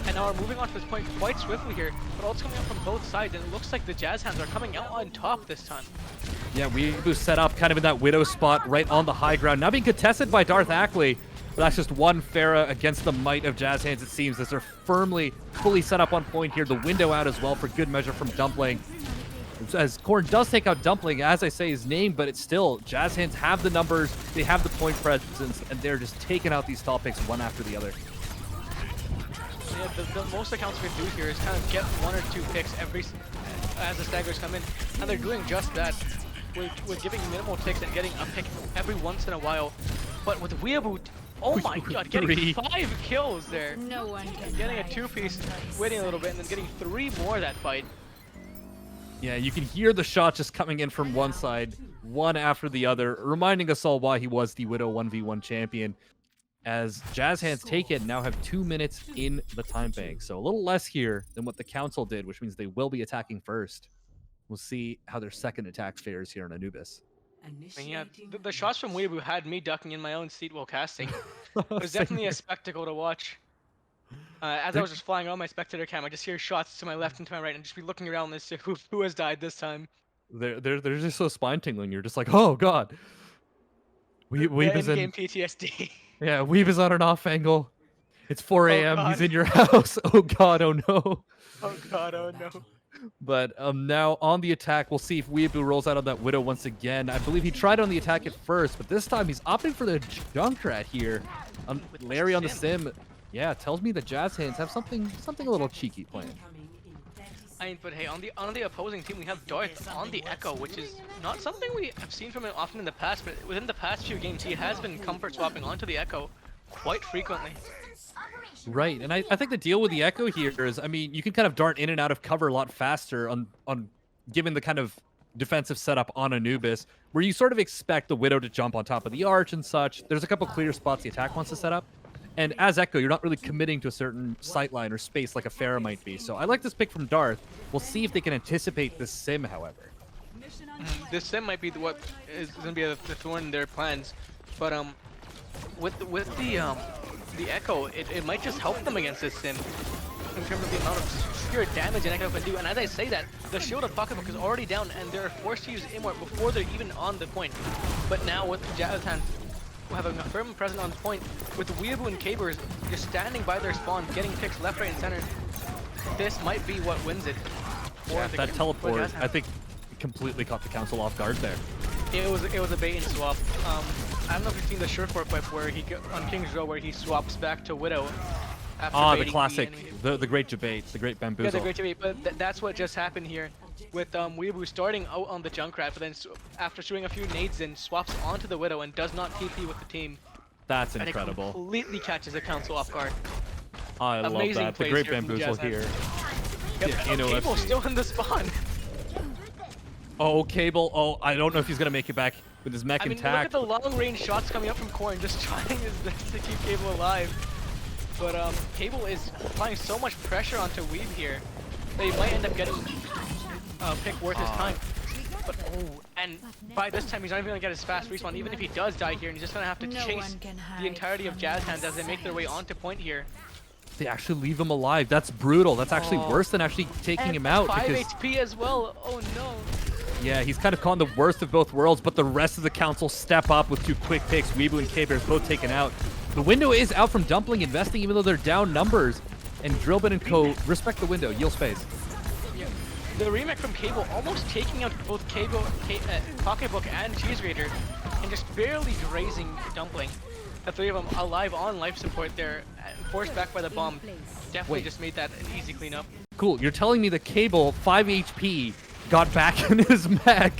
And now we're moving on to this point quite swiftly here, but ults coming out from both sides, and it looks like the Jazz Hands are coming out on top this time. Yeah, Weeaboo set up kind of in that Widow spot right on the high ground. Now being contested by Darth Ackley, but that's just one Pharah against the might of Jazz Hands, it seems, as they're fully set up on point here. The window out as well for good measure from Dumpling. As Korn does take out Dumpling, as I say his name, but it's still, Jazz Hands have the numbers, they have the point presence, and they're just taking out these top picks one after the other. Yeah, the most accounts we can do here is kind of get 1 or 2 picks as the staggers come in, and they're doing just that. With giving minimal ticks and getting a pick every once in a while. But with Weeaboo, oh my god, getting 5 kills there. No one can getting a 2-piece, waiting a little bit, and then getting 3 more that fight. Yeah, you can hear the shots just coming in from one side, one after the other, reminding us all why he was the Widow 1v1 champion. As Jazz Hands take it, now have 2 minutes in the time bank. So a little less here than what the Council did, which means they will be attacking first. We'll see how their second attack fares here on Anubis. And yeah, the shots from Weeaboo had me ducking in my own seat while casting. It was definitely a spectacle to watch. As I was just flying on my spectator cam, I just hear shots to my left and to my right, and just be looking around to see who has died this time. They're just so spine tingling. You're just like, oh god. Weeb is in PTSD. Yeah, Weeb is on an off angle. It's 4 a.m. He's in your house. Oh god, oh no. Oh god, oh no. But now on the attack, we'll see if Weeaboo rolls out on that Widow once again. I believe he tried on the attack at first, but this time he's opting for the Junkrat here. Larry on the sim, yeah, tells me the Jazz Hands have something a little cheeky planned. I mean, but hey, on the opposing team, we have Darth on the Echo, which is not something we have seen from him often in the past, but within the past few games, he has been comfort swapping onto the Echo quite frequently. Right, and I think the deal with the Echo here is, I mean, you can kind of dart in and out of cover a lot faster on given the kind of defensive setup on Anubis, where you sort of expect the Widow to jump on top of the arch and such. There's a couple clear spots the attack wants to set up. And as Echo, you're not really committing to a certain sightline or space like a Pharah might be. So I like this pick from Darth. We'll see if they can anticipate this sim, however. This sim might be what is going to be the thorn in their plans. But with the Echo, it might just help them against this sim in terms of the amount of sheer damage an Echo can do. And as I say that, the shield of Pocketbook is already down, and they're forced to use Immort before they're even on the point. But now with Jazz Hands having a firm presence on the point, with Weeaboo and Kabers just standing by their spawn, getting picks left, right, and center, this might be what wins it. Yeah, that teleport, I think, completely caught the Council off guard there. It was a bait and swap. I don't know if you've seen the Surefoot clip where on King's Row where he swaps back to Widow. The classic, the great debate, the great bamboozle. Yeah, the great debate, but that's what just happened here. With Weeaboo starting out on the Junkrat, but then after shooting a few nades in, swaps onto the Widow and does not TP with the team. That's incredible. And it completely catches the Council off guard. I love that. The great bamboozle here. Yep. Yeah, you know, Cable's still in the spawn. Oh, Cable. Oh, I don't know if he's going to make it back with his mech intact. Look at the long-range shots coming up from Korn, just trying his best to keep Cable alive. But Cable is applying so much pressure onto Weeb here that he might end up getting a pick worth his time. But and by this time he's not even gonna get his fast respawn. Even if he does die here, and he's just gonna have to chase the entirety of Jazz Hands as they make their way onto point here. They actually leave him alive. That's brutal. That's actually worse than actually taking him out. 5 HP as well. Oh no. Yeah, he's kind of caught the worst of both worlds, but the rest of the Council step up with 2 quick picks. Weeaboo and Kabers both taken out. The window is out from Dumpling, investing even though they're down numbers. And Drillbit and Co. respect the window, yield space. Yeah. The remake from Cable almost taking out both Pocketbook and Cheese Grater and just barely grazing Dumpling. The three of them alive on life support there, forced back by the bomb. Definitely just made that an easy cleanup. Cool, you're telling me the Cable, 5 HP, got back in his mech.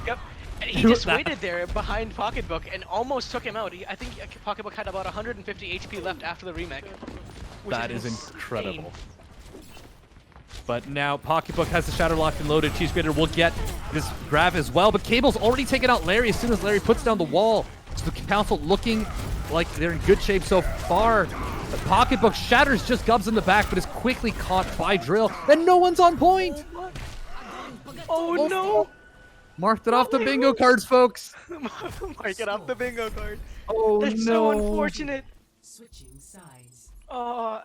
Yep, and he just waited there behind Pocketbook and almost took him out. I think Pocketbook had about 150 HP left after the remake. That is incredible. But now Pocketbook has the Shadow locked and loaded. Cheese Grater will get this grab as well, but Cable's already taken out Larry as soon as Larry puts down the wall. So the Council looking like they're in good shape so far. The Pocketbook shatters just Gubs in the back, but is quickly caught by Drill, and no one's on point! Oh no! Marked it off the bingo cards, folks! Mark it off the bingo card. Oh That's no! so unfortunate. Switching sides. Oh,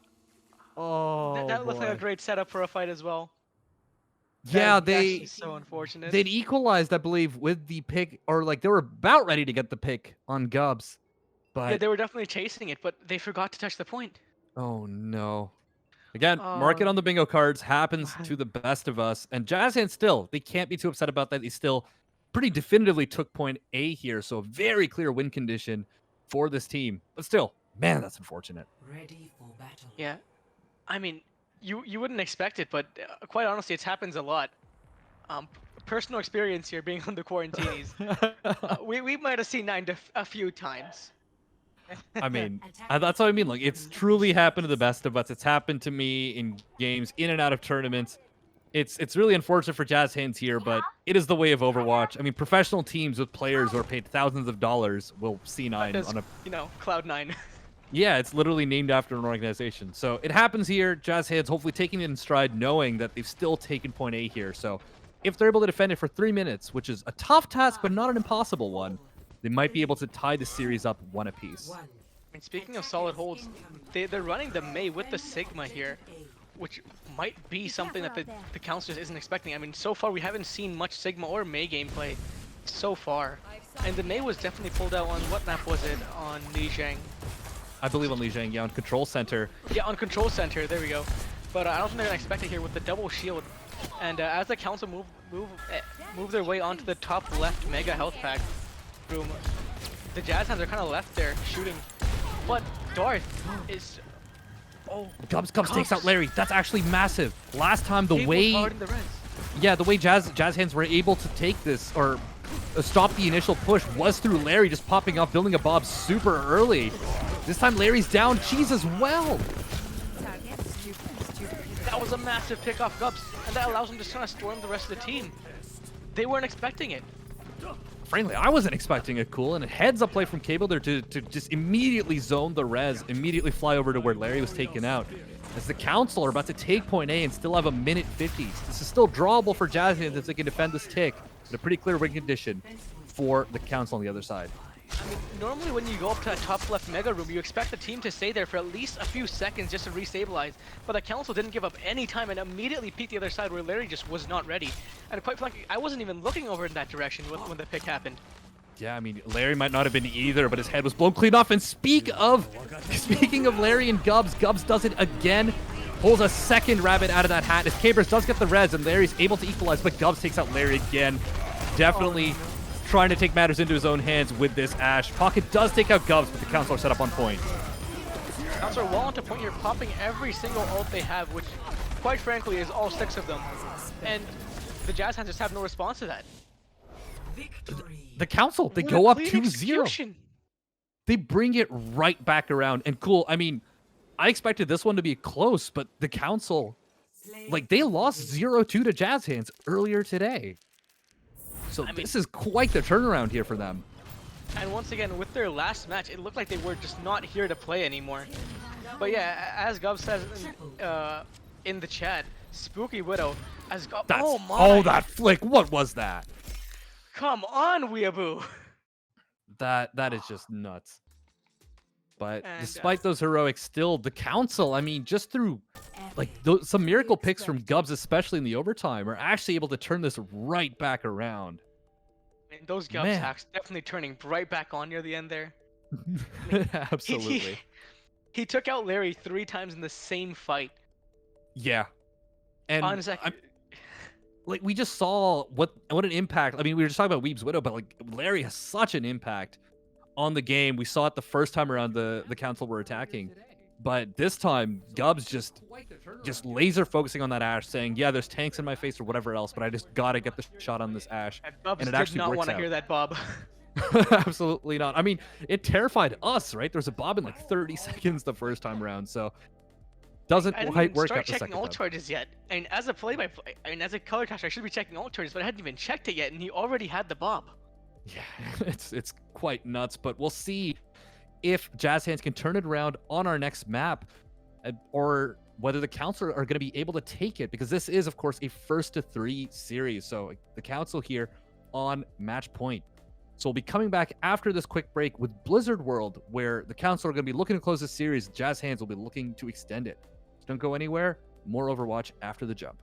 that looks like a great setup for a fight as well. Yeah, That's so unfortunate. they'd equalized, I believe, with the pick, or like they were about ready to get the pick on Gubs, but Yeah, they were definitely chasing it, but they forgot to touch the point. oh no. Again, mark it on the bingo cards, happens to the best of us, and Jazz Hands still, they can't be too upset about that. They still pretty definitively took point A here, so a very clear win condition for this team. But still, man, that's unfortunate. Ready for battle. Yeah, I mean, you wouldn't expect it, but quite honestly, it happens a lot. Personal experience here, being on the quarantines. We might have seen 9 a few times. I mean, that's what I mean. Like, it's truly happened to the best of us. It's happened to me in games, in and out of tournaments. It's really unfortunate for Jazz Hands here, but it is the way of Overwatch. I mean, professional teams with players who are paid thousands of dollars will C9 on a... You know, Cloud9. Yeah, it's literally named after an organization. So it happens here. Jazz Hands hopefully taking it in stride, knowing that they've still taken point A here. So if they're able to defend it for 3 minutes, which is a tough task, but not an impossible one, they might be able to tie the series up 1 apiece. I mean, speaking of solid holds, they're running the Mei with the Sigma here, which might be something that the Council isn't expecting. I mean, so far we haven't seen much Sigma or Mei gameplay so far. And the Mei was definitely pulled out on, what map was it? On Lijiang. I believe on Lijiang, yeah, on Control Center. Yeah, on Control Center, there we go. But I don't think they're gonna expect it here with the double shield. And as the Council move their way onto the top left Mega Health Pack room, the Jazz Hands are kind of left there shooting. But Darth is... Oh, Gubs takes out Larry. That's actually massive. Last time, the Cable way... guarding the res. Yeah, the way Jazz Hands were able to take this, or stop the initial push, was through Larry just popping off, building a bomb super early. This time Larry's down. Cheese as well. That was a massive pick off Gubs, and that allows him to kind of storm the rest of the team. They weren't expecting it. Frankly, I wasn't expecting it, cool, and a heads-up play from Cable there to just immediately zone the res, immediately fly over to where Larry was taken out. As the Council are about to take point A and still have a minute 50. This is still drawable for Jazz Hands if they can defend this tick in a pretty clear win condition for the Council on the other side. I mean, normally when you go up to that top left Mega Room, you expect the team to stay there for at least a few seconds just to restabilize. But the Council didn't give up any time and immediately peeked the other side where Larry just was not ready. And quite frankly, I wasn't even looking over in that direction when the pick happened. Yeah, I mean, Larry might not have been either, but his head was blown clean off. And speaking of Larry and Gubs, Gubs does it again. Pulls a second rabbit out of that hat. As Cabers does get the res, and Larry's able to equalize, but Gubs takes out Larry again. Definitely trying to take matters into his own hands with this Ash. Pocket does take out Gubs, but the Council are set up on point. Council are well onto point here, popping every single ult they have, which, quite frankly, is all 6 of them. And the Jazz Hands just have no response to that. The Council, they What go a up clean 2-0. execution. They bring it right back around. And cool, I mean, I expected this one to be close, but the Council, like, they lost 0-2 to Jazz Hands earlier today. So this is quite the turnaround here for them. And once again, with their last match, it looked like they were just not here to play anymore. But yeah, as Gub says in the chat, Spooky Widow, as Gub... Oh my! Oh, that flick! What was that? Come on, Weeaboo! That is just nuts. But And, despite those heroics, still, the Council, I mean, just through like some miracle picks from Gubs, especially in the overtime, are actually able to turn this right back around. I mean, those Gubs hacks definitely turning right back on near the end there. Absolutely. He took out Larry 3 times in the same fight. Yeah. And Honestly, like we just saw what an impact. I mean, we were just talking about Weeb's Widow, but like Larry has such an impact on the game. We saw it the first time around the council were attacking. But this time, Gubs just laser focusing on that Ashe, saying, "Yeah, there's tanks in my face or whatever else, but I just gotta get the shot on this Ashe." Bubs And it did actually not works want to out. hear that, Bob. Absolutely not. I mean, it terrified us, right? There was a Bob in like 30 seconds the first time around, so doesn't I didn't quite even work start out the checking second ult time. charges yet. And as a play-by-play, I mean, as a color caster, I should be checking ult charges, but I hadn't even checked it yet, and he already had the Bob. Yeah, it's quite nuts, but we'll see if Jazz Hands can turn it around on our next map, or whether the Council are going to be able to take it, because this is, of course, a 1-to-3 series. So the Council here on match point. So we'll be coming back after this quick break with Blizzard World, where the Council are going to be looking to close the series. Jazz Hands will be looking to extend it. So don't go anywhere. More Overwatch after the jump.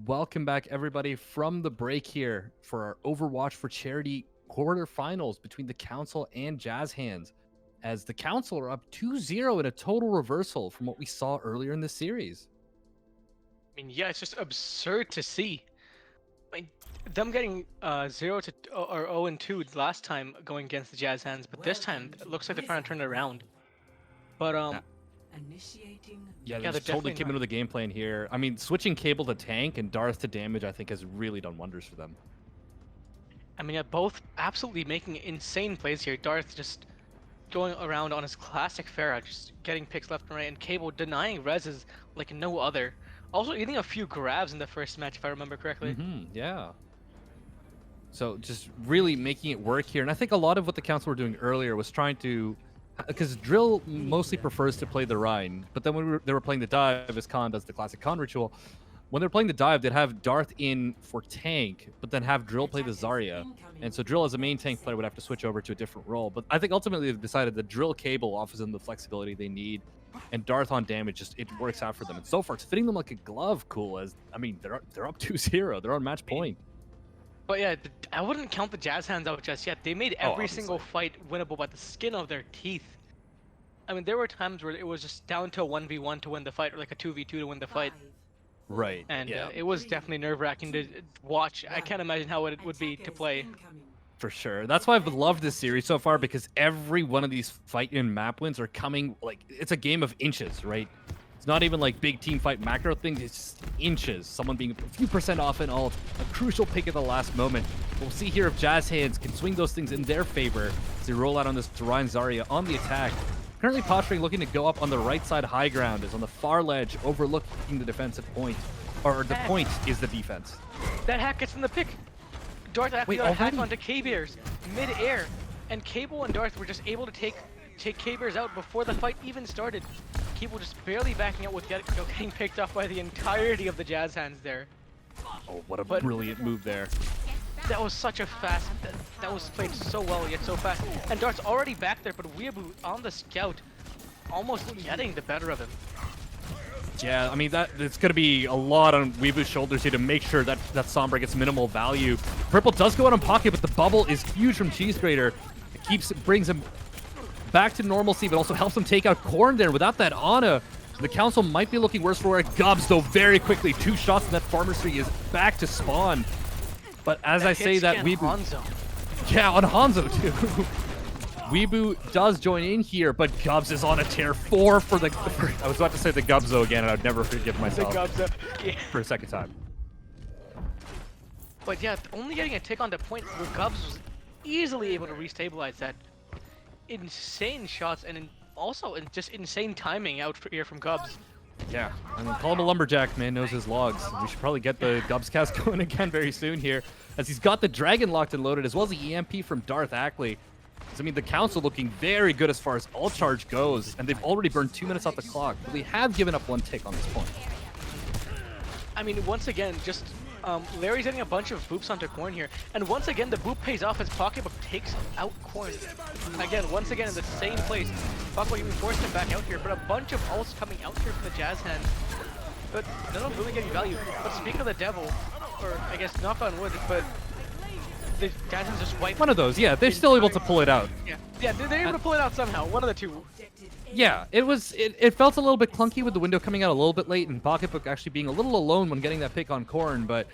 Welcome back, everybody, from the break here for our Overwatch for Charity quarterfinals between the Council and Jazz Hands, as the Council are up 2-0 in a total reversal from what we saw earlier in the series. I mean, yeah, it's just absurd to see. I mean, them getting 0 to or 0-2 last time going against the Jazz Hands, but this time it looks like they're trying to turn it around. But Initiating. Yeah, they're they just totally definitely came into the game plan here. I mean, switching Cable to tank and Darth to damage, I think, has really done wonders for them. I mean, yeah, both absolutely making insane plays here. Darth just going around on his classic Pharah, just getting picks left and right, and Cable denying reses like no other. Also eating a few grabs in the first match, if I remember correctly. Yeah. So just really making it work here. And I think a lot of what the Council were doing earlier was trying to... Because Drill mostly prefers to play the Rhine, but then when they were playing the dive, as Khan does the classic Khan ritual, when they're playing the dive, they'd have Darth in for tank, but then have Drill play the Zarya. And so Drill as a main tank player would have to switch over to a different role. But I think ultimately they've decided that Drill Cable offers them the flexibility they need, and Darth on damage, just it works out for them. And so far, it's fitting them like a glove, cool, as, I mean, they're up 2-0. They're on match point. But yeah, I wouldn't count the Jazz Hands out just yet. They made every obviously. single fight winnable by the skin of their teeth. I mean, there were times where it was just down to a 1v1 to win the fight, or like a 2v2 to win the fight. Right. And yeah. it was definitely nerve-wracking to watch. I can't imagine how it would be to play. For sure. That's why I've loved this series so far, because every one of these fight in map wins are coming, like, it's a game of inches, right? It's not even like big team fight macro things, it's just inches. Someone being a few percent off and ult, a crucial pick at the last moment. We'll see here if Jazz Hands can swing those things in their favor as they roll out on this Ryan Zarya on the attack. Currently posturing, looking to go up on the right side high ground, is on the far ledge, overlooking the defensive point. Or the point is the defense. That hack gets in the pick. Darth actually got a hack already? onto K-Bears mid-air, and Cable and Darth were just able to take K-Bears out before the fight even started. Cable just barely backing out with getting picked off by the entirety of the Jazz Hands there. Oh, what a brilliant move there. That was such a fast... That was played so well, yet so fast. And Darth's already back there, but Weeaboo on the scout, almost getting the better of him. Yeah, I mean, it's going to be a lot on Weeaboo's shoulders here to make sure that Sombra gets minimal value. Purple does go out on pocket, but the bubble is huge from Cheese Grater. It brings him back to normalcy, but also helps him take out Korn there. Without that Ana, The Council might be looking worse for it. Gubs, though, very quickly. 2 shots and that Pharmacy is back to spawn. But as I say that, Weebu... Hanzo. Yeah, on Hanzo, too. Weebu does join in here, but Gubs is on a tear. 4 for the... I was about to say the Gubzo again, and I'd never forgive myself for a second time. But yeah, only getting a tick on the point where Gubs was easily able to restabilize that. Insane shots and also just insane timing out here from Gubs. Yeah, I mean, call him a lumberjack, man, knows his logs. We should probably get the Gubs cast going again very soon here, as he's got the Dragon locked and loaded, as well as the EMP from Darth Ackley. I mean, the Council looking very good as far as all charge goes, and they've already burned 2 minutes off the clock, but they have given up 1 tick on this point. I mean, once again, just Larry's getting a bunch of boops onto Corn here, and once again the boop pays off as Pocketbook takes out Corn. Again, once again in the same place. Pocketbook even forced him back out here, but a bunch of ults coming out here from the Jazz hand. But none of them really getting value. But speaking of the Devil, or I guess knock on wood, but the Jazz hands just wiped. One of those, yeah, they're still able to pull it out. Yeah, they're able to pull it out somehow. One of the two. Yeah, it felt a little bit clunky with the window coming out a little bit late and Pocketbook actually being a little alone when getting that pick on Corn, but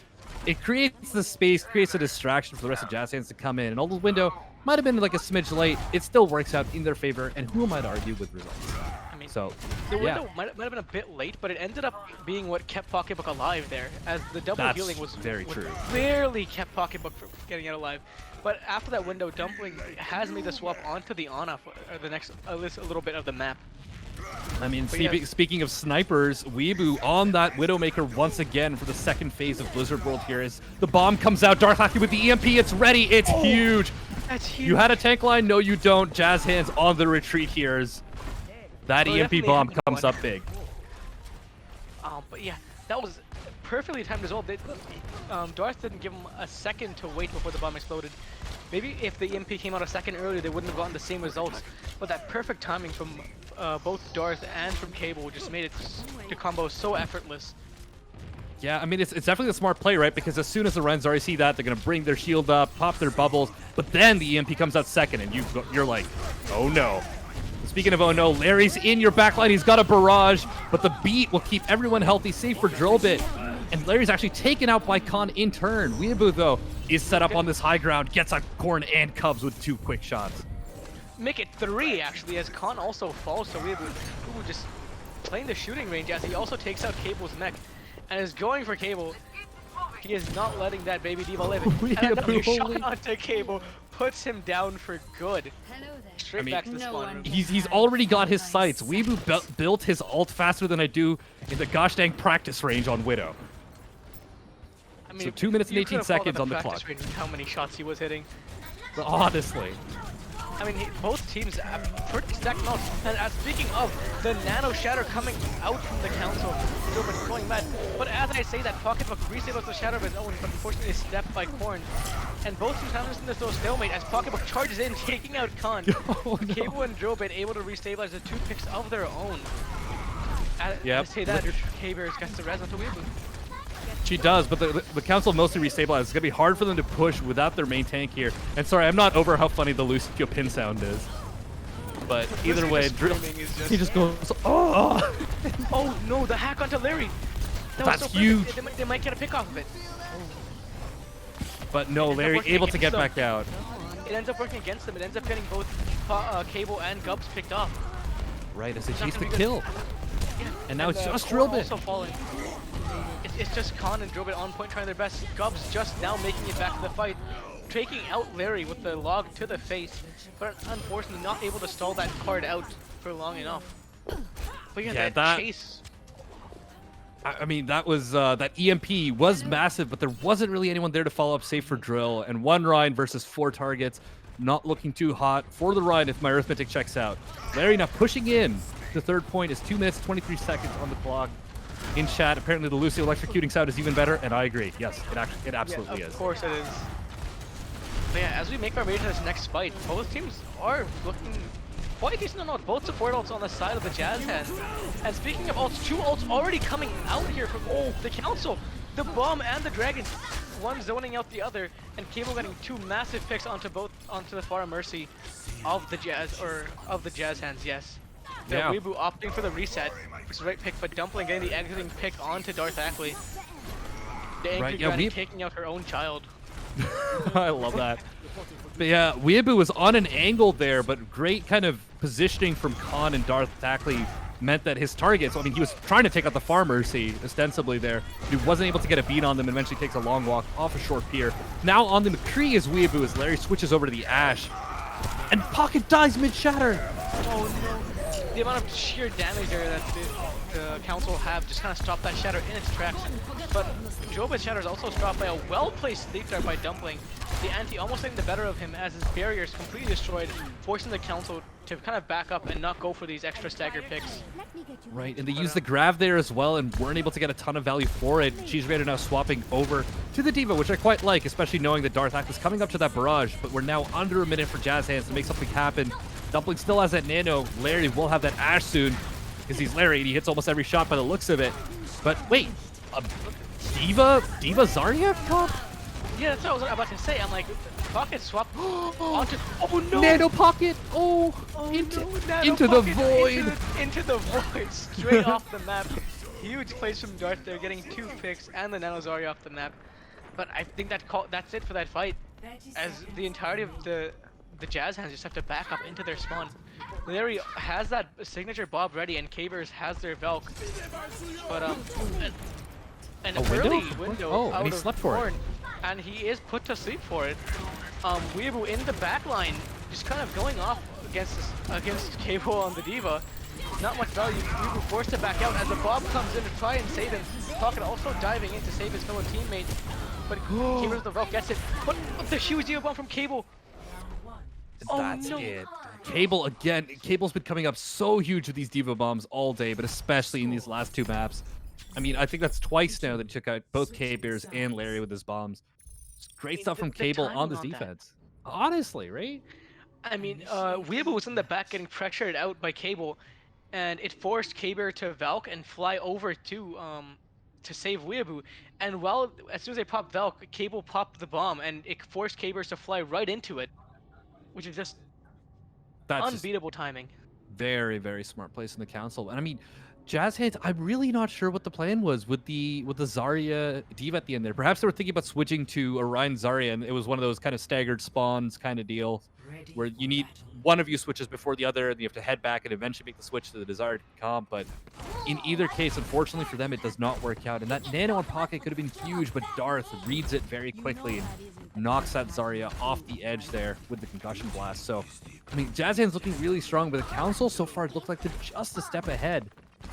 it creates the space, creates a distraction for the rest of Jazz hands to come in, and although the window might have been like a smidge late, it still works out in their favor, and who am I to argue with results? I mean, so, the window might have been a bit late, but it ended up being what kept Pocketbook alive there, as the double healing was very true. Barely kept Pocketbook from getting out alive. But after that window, Dumpling has made the swap onto the Ana for the next a little bit of the map. I mean, speaking of snipers, Weebu on that Widowmaker once again for the second phase of Blizzard World here as the bomb comes out. Darth Hockey with the EMP, it's ready, it's huge. That's huge. You had a tank line? No, you don't. Jazz hands on the retreat here as that EMP bomb comes up big. But yeah, that was perfectly timed as well. Darth didn't give him a second to wait before the bomb exploded. Maybe if the EMP came out a second earlier, they wouldn't have gotten the same results. But that perfect timing from both Darth and from Cable just made it the combo so effortless. Yeah, I mean, it's definitely a smart play, right? Because as soon as the Renzari see that, they're going to bring their shield up, pop their bubbles, but then the EMP comes out second, and you're like, oh no. Speaking of oh no, Larry's in your backline, he's got a barrage, but the beat will keep everyone healthy, save for Drillbit. And Larry's actually taken out by Khan in turn. Weeaboo, though, is set up on this high ground, gets on Corn and Cubs with 2 quick shots. Make it 3, actually, as Khan also falls to Weeaboo, who just playing the shooting range as he also takes out Cable's mech and is going for Cable. He is not letting that baby diva live. And another shot onto Cable puts him down for good. Straight back to the spawn room. He's already got his sights. Weeaboo built his ult faster than I do in the gosh dang practice range on Widow. I mean, so 2 minutes and 18 seconds on the clock. How many shots he was hitting. Honestly. I mean, both teams have pretty stacked out. And speaking of, the Nano Shatter coming out from the Council, Drillbit going mad. But as I say that, Pocketbook restables the Shadow of his own, but unfortunately is stepped by Corn. And both teams have in this little stalemate as Pocketbook charges in, taking out Khan. Oh, no. Cable and Drillbit able to restabilize the 2 picks of their own. Yep. I say that, K-Bears gets the res onto Weeaboo. She does, but the Council mostly restabilized. It's going to be hard for them to push without their main tank here. And sorry, I'm not over how funny the Lucio pin sound is. But either way, he just goes, oh! Oh no, the hack onto Larry! That's so huge! They might get a pick off of it. But no, Larry able to get back out. It ends up working against them. It ends up getting both Cable and Gubs picked off. Right, as they chase the kill. Yeah. And now it's just Corn Drillbit. Also falling. It's just Khan and Drillbit on point trying their best. Gubs just now making it back to the fight. Taking out Larry with the log to the face. But unfortunately not able to stall that card out for long enough. But yeah, that chase. I mean, that was that EMP was massive, but there wasn't really anyone there to follow up save for Drill. And 1 Rhine versus 4 targets. Not looking too hot for the Rhine if my arithmetic checks out. Larry now pushing in. The 3rd point is 2 minutes, 23 seconds on the clock. In chat, apparently the Lucio electrocuting sound is even better, and I agree. Yes, it absolutely is. Of course it is. But yeah, as we make our way to this next fight, both teams are looking quite decent on both support ults on the side of the Jazz hand. And speaking of ults, 2 ults already coming out here from the Council. The Bomb and the Dragon. One zoning out the other, and Cable getting 2 massive picks onto the far mercy of the Jazz hands, yes. Yeah. Weeaboo opting for the reset, which is the right pick, but Dumpling getting the exiting pick onto Darth Ackley. The angry Right, yeah, granny taking out her own child. I love that. But yeah, Weeaboo was on an angle there, but great kind of positioning from Khan and Darth Ackley meant that his targets, I mean, he was trying to take out the farmers, see, ostensibly there. He wasn't able to get a beat on them and eventually takes a long walk off a short pier. Now on the McCree is Weeaboo as Larry switches over to the Ash. And Pocket dies mid-shatter. Oh no. The amount of sheer damage there that the Council have just kind of stopped that Shatter in its tracks. But Joba's Shatter is also stopped by a well-placed sleep there by Dumpling. The anti almost getting the better of him as his barrier is completely destroyed, forcing the Council to kind of back up and not go for these extra stagger picks. Right, and they used the grab there as well and weren't able to get a ton of value for it. Cheese Raider now swapping over to the D.Va, which I quite like, especially knowing that Darth Ack is coming up to that barrage, but we're now under a minute for Jazz Hands to make something happen. Dumpling still has that nano. Larry will have that Ash soon, because he's Larry and he hits almost every shot by the looks of it. But wait, D.Va Zarya comp? Yeah, that's what I was about to say. I'm like, Pocket swap onto. Oh no! Nano Pocket! Oh! Into the void! Into the void, straight off the map. Huge plays from Darth there, getting 2 picks and the Nano Zarya off the map. But I think that's it for that fight, as the entirety of the Jazz Hands just have to back up into their spawn. Larry has that signature Bob ready, and Kavers has their Velk. But an early window out and he slept for it. And he is put to sleep for it. Weeaboo in the back line, just kind of going off against Cable on the D.Va. Not much value. Weeaboo forced to back out as the Bob comes in to try and save him. Pocket also diving in to save his fellow teammate. But Kavers the Velk gets it. But the huge D.Va bomb from Cable. That's it. Cable again. Cable's been coming up so huge with these D.Va bombs all day, but especially in these last 2 maps. I mean, I think that's twice now that he took out both K-Bears and Larry with his bombs. Great stuff from Cable on this defense. Honestly, right? I mean, Weeaboo was in the back getting pressured out by Cable, and it forced K-Bear to Valk and fly over to save Weeaboo. And as soon as they popped Valk, Cable popped the bomb, and it forced K-Bears to fly right into it, which is just unbeatable timing. Very, very smart place in the council. And I mean, Jazz Hands, I'm really not sure what the plan was with the Zarya D.Va at the end there. Perhaps they were thinking about switching to Orion Zarya, and it was one of those kind of staggered spawns kind of deal where you need one of you switches before the other, and you have to head back and eventually make the switch to the desired comp. But in either case, unfortunately for them, it does not work out. And that nano on Pocket could have been huge, but Darth reads it very quickly and knocks that Zarya off the edge there with the concussion blast. So, I mean, Jazz Hands looking really strong, but the council so far look like they're just a step ahead.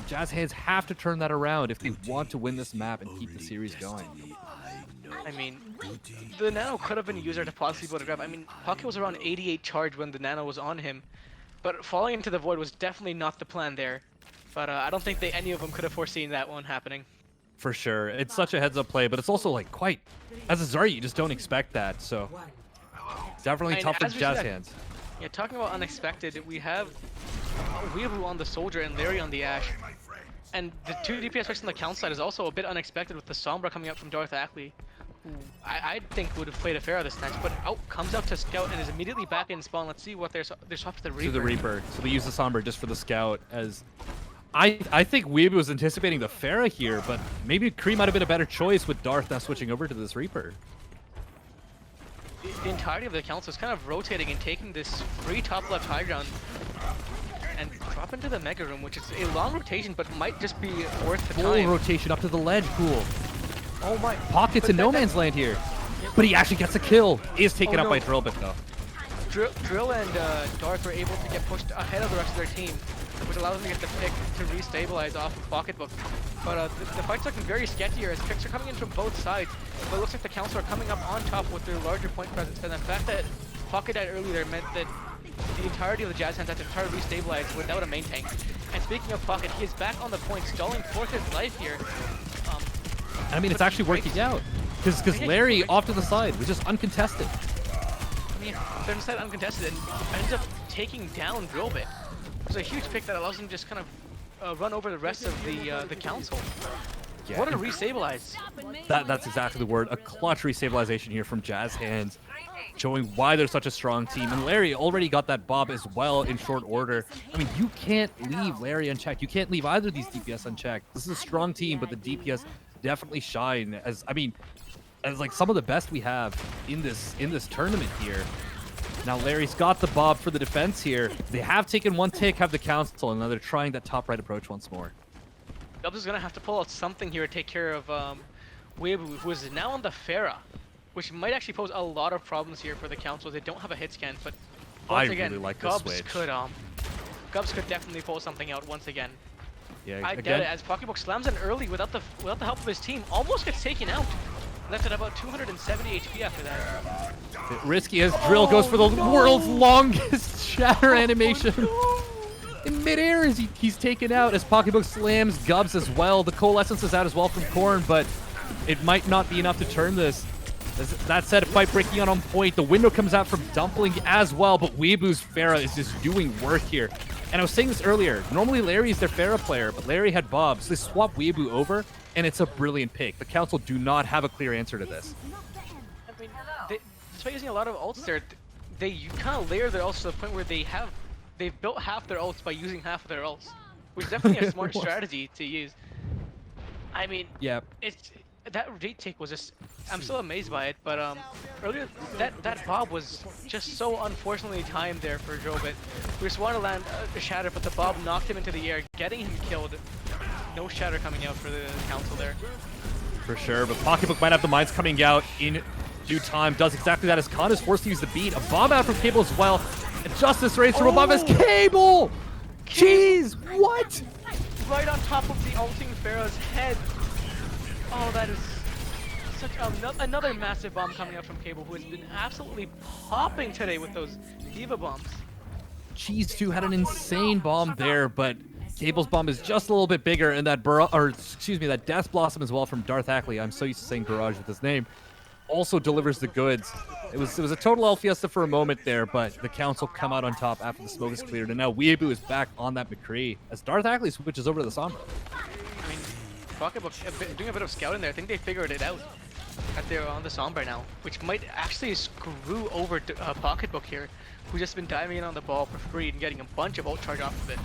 Jazz Hands have to turn that around if they want to win this map and keep the series going. I mean, the Nano could have been a user to possibly be able to grab. I mean, Pocket was around 88 charge when the Nano was on him, but falling into the void was definitely not the plan there. But I don't think any of them could have foreseen that one happening. For sure. It's such a heads-up play, but it's also like quite... As a Zarya, you just don't expect that, so... Definitely tough for Jazz Hands. Yeah, talking about unexpected, we have Weeaboo on the Soldier and Larry on the Ash. And the 2 DPS picks on the count side is also a bit unexpected with the Sombra coming out from Darth Ackley, who I think would have played a fair this match, but comes out to Scout and is immediately back in spawn. Let's see what they're swapped to the Reaper. To the Reaper. So they use the Sombra just for the Scout as... I think Weeaboo was anticipating the Pharah here, but maybe Kree might have been a better choice with Darth now switching over to this Reaper. The entirety of the council is kind of rotating and taking this free top left high ground and drop into the Mega Room, which is a long rotation, but might just be worth the Full time. rotation up to the ledge, cool. Oh my. Pockets in no man's land here. But he actually gets a kill. Is taken out by Drillbit though. Drill and Darth were able to get pushed ahead of the rest of their team, which allows them to get the pick to restabilize off of Pocketbook. But the fight's looking very sketchier as picks are coming in from both sides. But it looks like the Council are coming up on top with their larger point presence. And the fact that Pocket died early there meant that the entirety of the Jazz Hands had to try to restabilize without a main tank. And speaking of Pocket, he is back on the point, stalling for his life here. I mean, it's actually working out. Because Larry off to the side was just uncontested. I mean, they're instead uncontested and ends up taking down Drillbit. It's a huge pick that allows him to just kind of run over the rest of the council. Yeah, What a resabilize. That's exactly the word. A clutch restabilization here from Jazz Hands, showing why they're such a strong team. And Larry already got that Bob as well in short order. I mean, you can't leave Larry unchecked. You can't leave either of these DPS unchecked. This is a strong team, but the DPS definitely shine as, I mean, as like some of the best we have in this tournament here. Now Larry's got the Bob for the defense here. They have taken one tick, have the council, and now they're trying that top right approach once more. Dubs is gonna have to pull out something here to take care of Weeaboo, who is now on the Pharah, which might actually pose a lot of problems here for the council. They don't have a hit scan, but once again, really like this switch. Gubs could definitely pull something out once again. Yeah, I doubt it, as Pocketbook slams in early without the help of his team, almost gets taken out. Left at about 270 HP after that. Risky as Drill goes for the world's longest shatter animation. In midair as he's taken out as Pocketbook slams Gubs as well. The Coalescence is out as well from Korn, but it might not be enough to turn this. That said, fight breaking on point. The window comes out from Dumpling as well, but Weeaboo's Pharah is just doing work here. And I was saying this earlier, normally Larry is their Pharah player, but Larry had Bob, so they swap Weeaboo over, and it's a brilliant pick. The council do not have a clear answer to this. I mean, despite using a lot of ults there, they kind of layer their ults to the point where they've built half their ults by using half of their ults, which is definitely a smart strategy to use. I mean, yeah, that retake was just, I'm still amazed by it, but earlier that Bob was just so unfortunately timed there for Jobit. We just wanted to land a shatter, but the Bob knocked him into the air, getting him killed. No shatter coming out for the council there. For sure, but Pocketbook might have the mines coming out in due time. Does exactly that as Khan is forced to use the beat. A bomb out from Cable as well. And Justice race from above as Cable! Jeez, what? Right on top of the ulting Pharaoh's head. Oh, that is such another massive bomb coming out from Cable, who has been absolutely popping today with those Diva bombs. Cheese 2 had an insane bomb there, but Cable's bomb is just a little bit bigger, and that Death Blossom as well from Darth Ackley. I'm so used to saying Barrage with his name. Also delivers the goods. It was a total El Fiesta for a moment there, but the council come out on top after the smoke is cleared, and now Weeaboo is back on that McCree as Darth Ackley switches over to the Sombra. I mean, Pocketbook doing a bit of scouting there. I think they figured it out that they're on the Sombra now, which might actually screw over Pocketbook here, who's just been diving in on the ball for free and getting a bunch of ult charge off of it.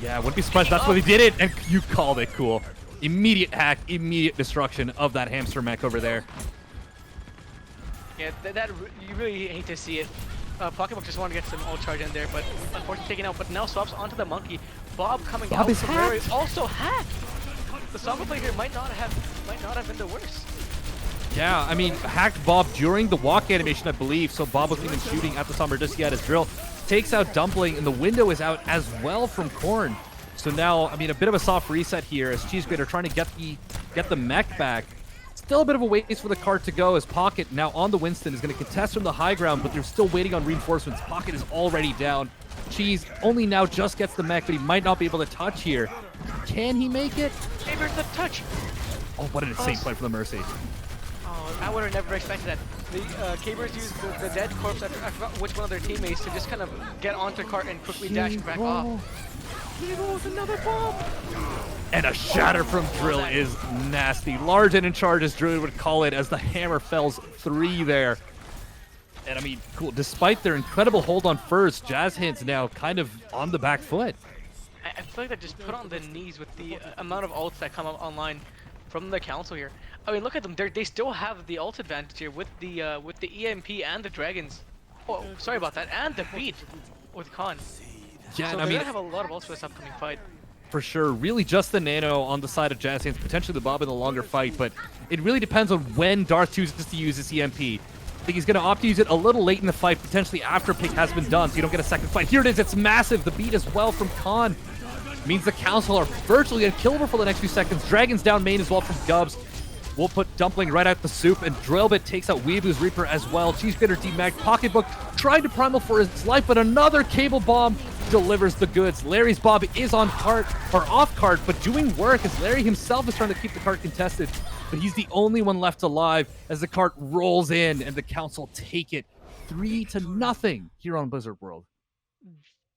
Yeah, I wouldn't be surprised that's why they did it, and you called it cool. Immediate hack, immediate destruction of that hamster mech over there. Yeah, you really hate to see it. Pocketbook just wanted to get some ult charge in there, but unfortunately taken out. But now swaps onto the monkey. Bob coming out from where he's also hacked. The Sombra play here might not have been the worst. Yeah, I mean, hacked Bob during the walk animation, I believe, so Bob wasn't even shooting at the Sombra just yet as Drill takes out Dumpling, and the window is out as well from Korn. So now, I mean, a bit of a soft reset here as Cheese Grater trying to get the mech back. Still a bit of a ways for the cart to go as Pocket now on the Winston is going to contest from the high ground, but they're still waiting on reinforcements. Pocket is already down. Cheese only now just gets the mech, but he might not be able to touch here. Can he make it? Hey, there's the touch. Oh, what an insane play for the Mercy. Oh, I would have never expected that. The Cabers used the dead corpse, I forgot which one of their teammates, to just kind of get onto the cart and quickly dash back off. He rolls another bomb! And a shatter from Drill is nasty. Large and in charge, as Druid would call it, as the hammer fells 3 there. And I mean, cool. Despite their incredible hold on first, Jazz Hands now kind of on the back foot. I feel like they just put on the knees with the amount of ults that come up online from the council here. I mean, look at them. They still have the ult advantage here with the EMP and the dragons. Oh, sorry about that. And the beat with Khan. Yeah, so I mean, they have a lot of ults for this upcoming fight. For sure. Really just the Nano on the side of Jazz Hands, potentially the Bob in the longer fight, but it really depends on when Darth chooses to use his EMP. I think he's going to opt to use it a little late in the fight, potentially after pick has been done, so you don't get a second fight. Here it is. It's massive. The beat as well from Khan. Means the council are virtually unkillable for the next few seconds. Dragons down main as well from Gubs. We'll put Dumpling right out the soup, and Drillbit takes out Weeaboo's Reaper as well. Cheese Grater demag. Pocketbook trying to primal for his life, but another cable bomb delivers the goods. Larry's Bob is on cart, or off cart, but doing work as Larry himself is trying to keep the cart contested. But he's the only one left alive as the cart rolls in, and the council take it 3-0 here on Blizzard World.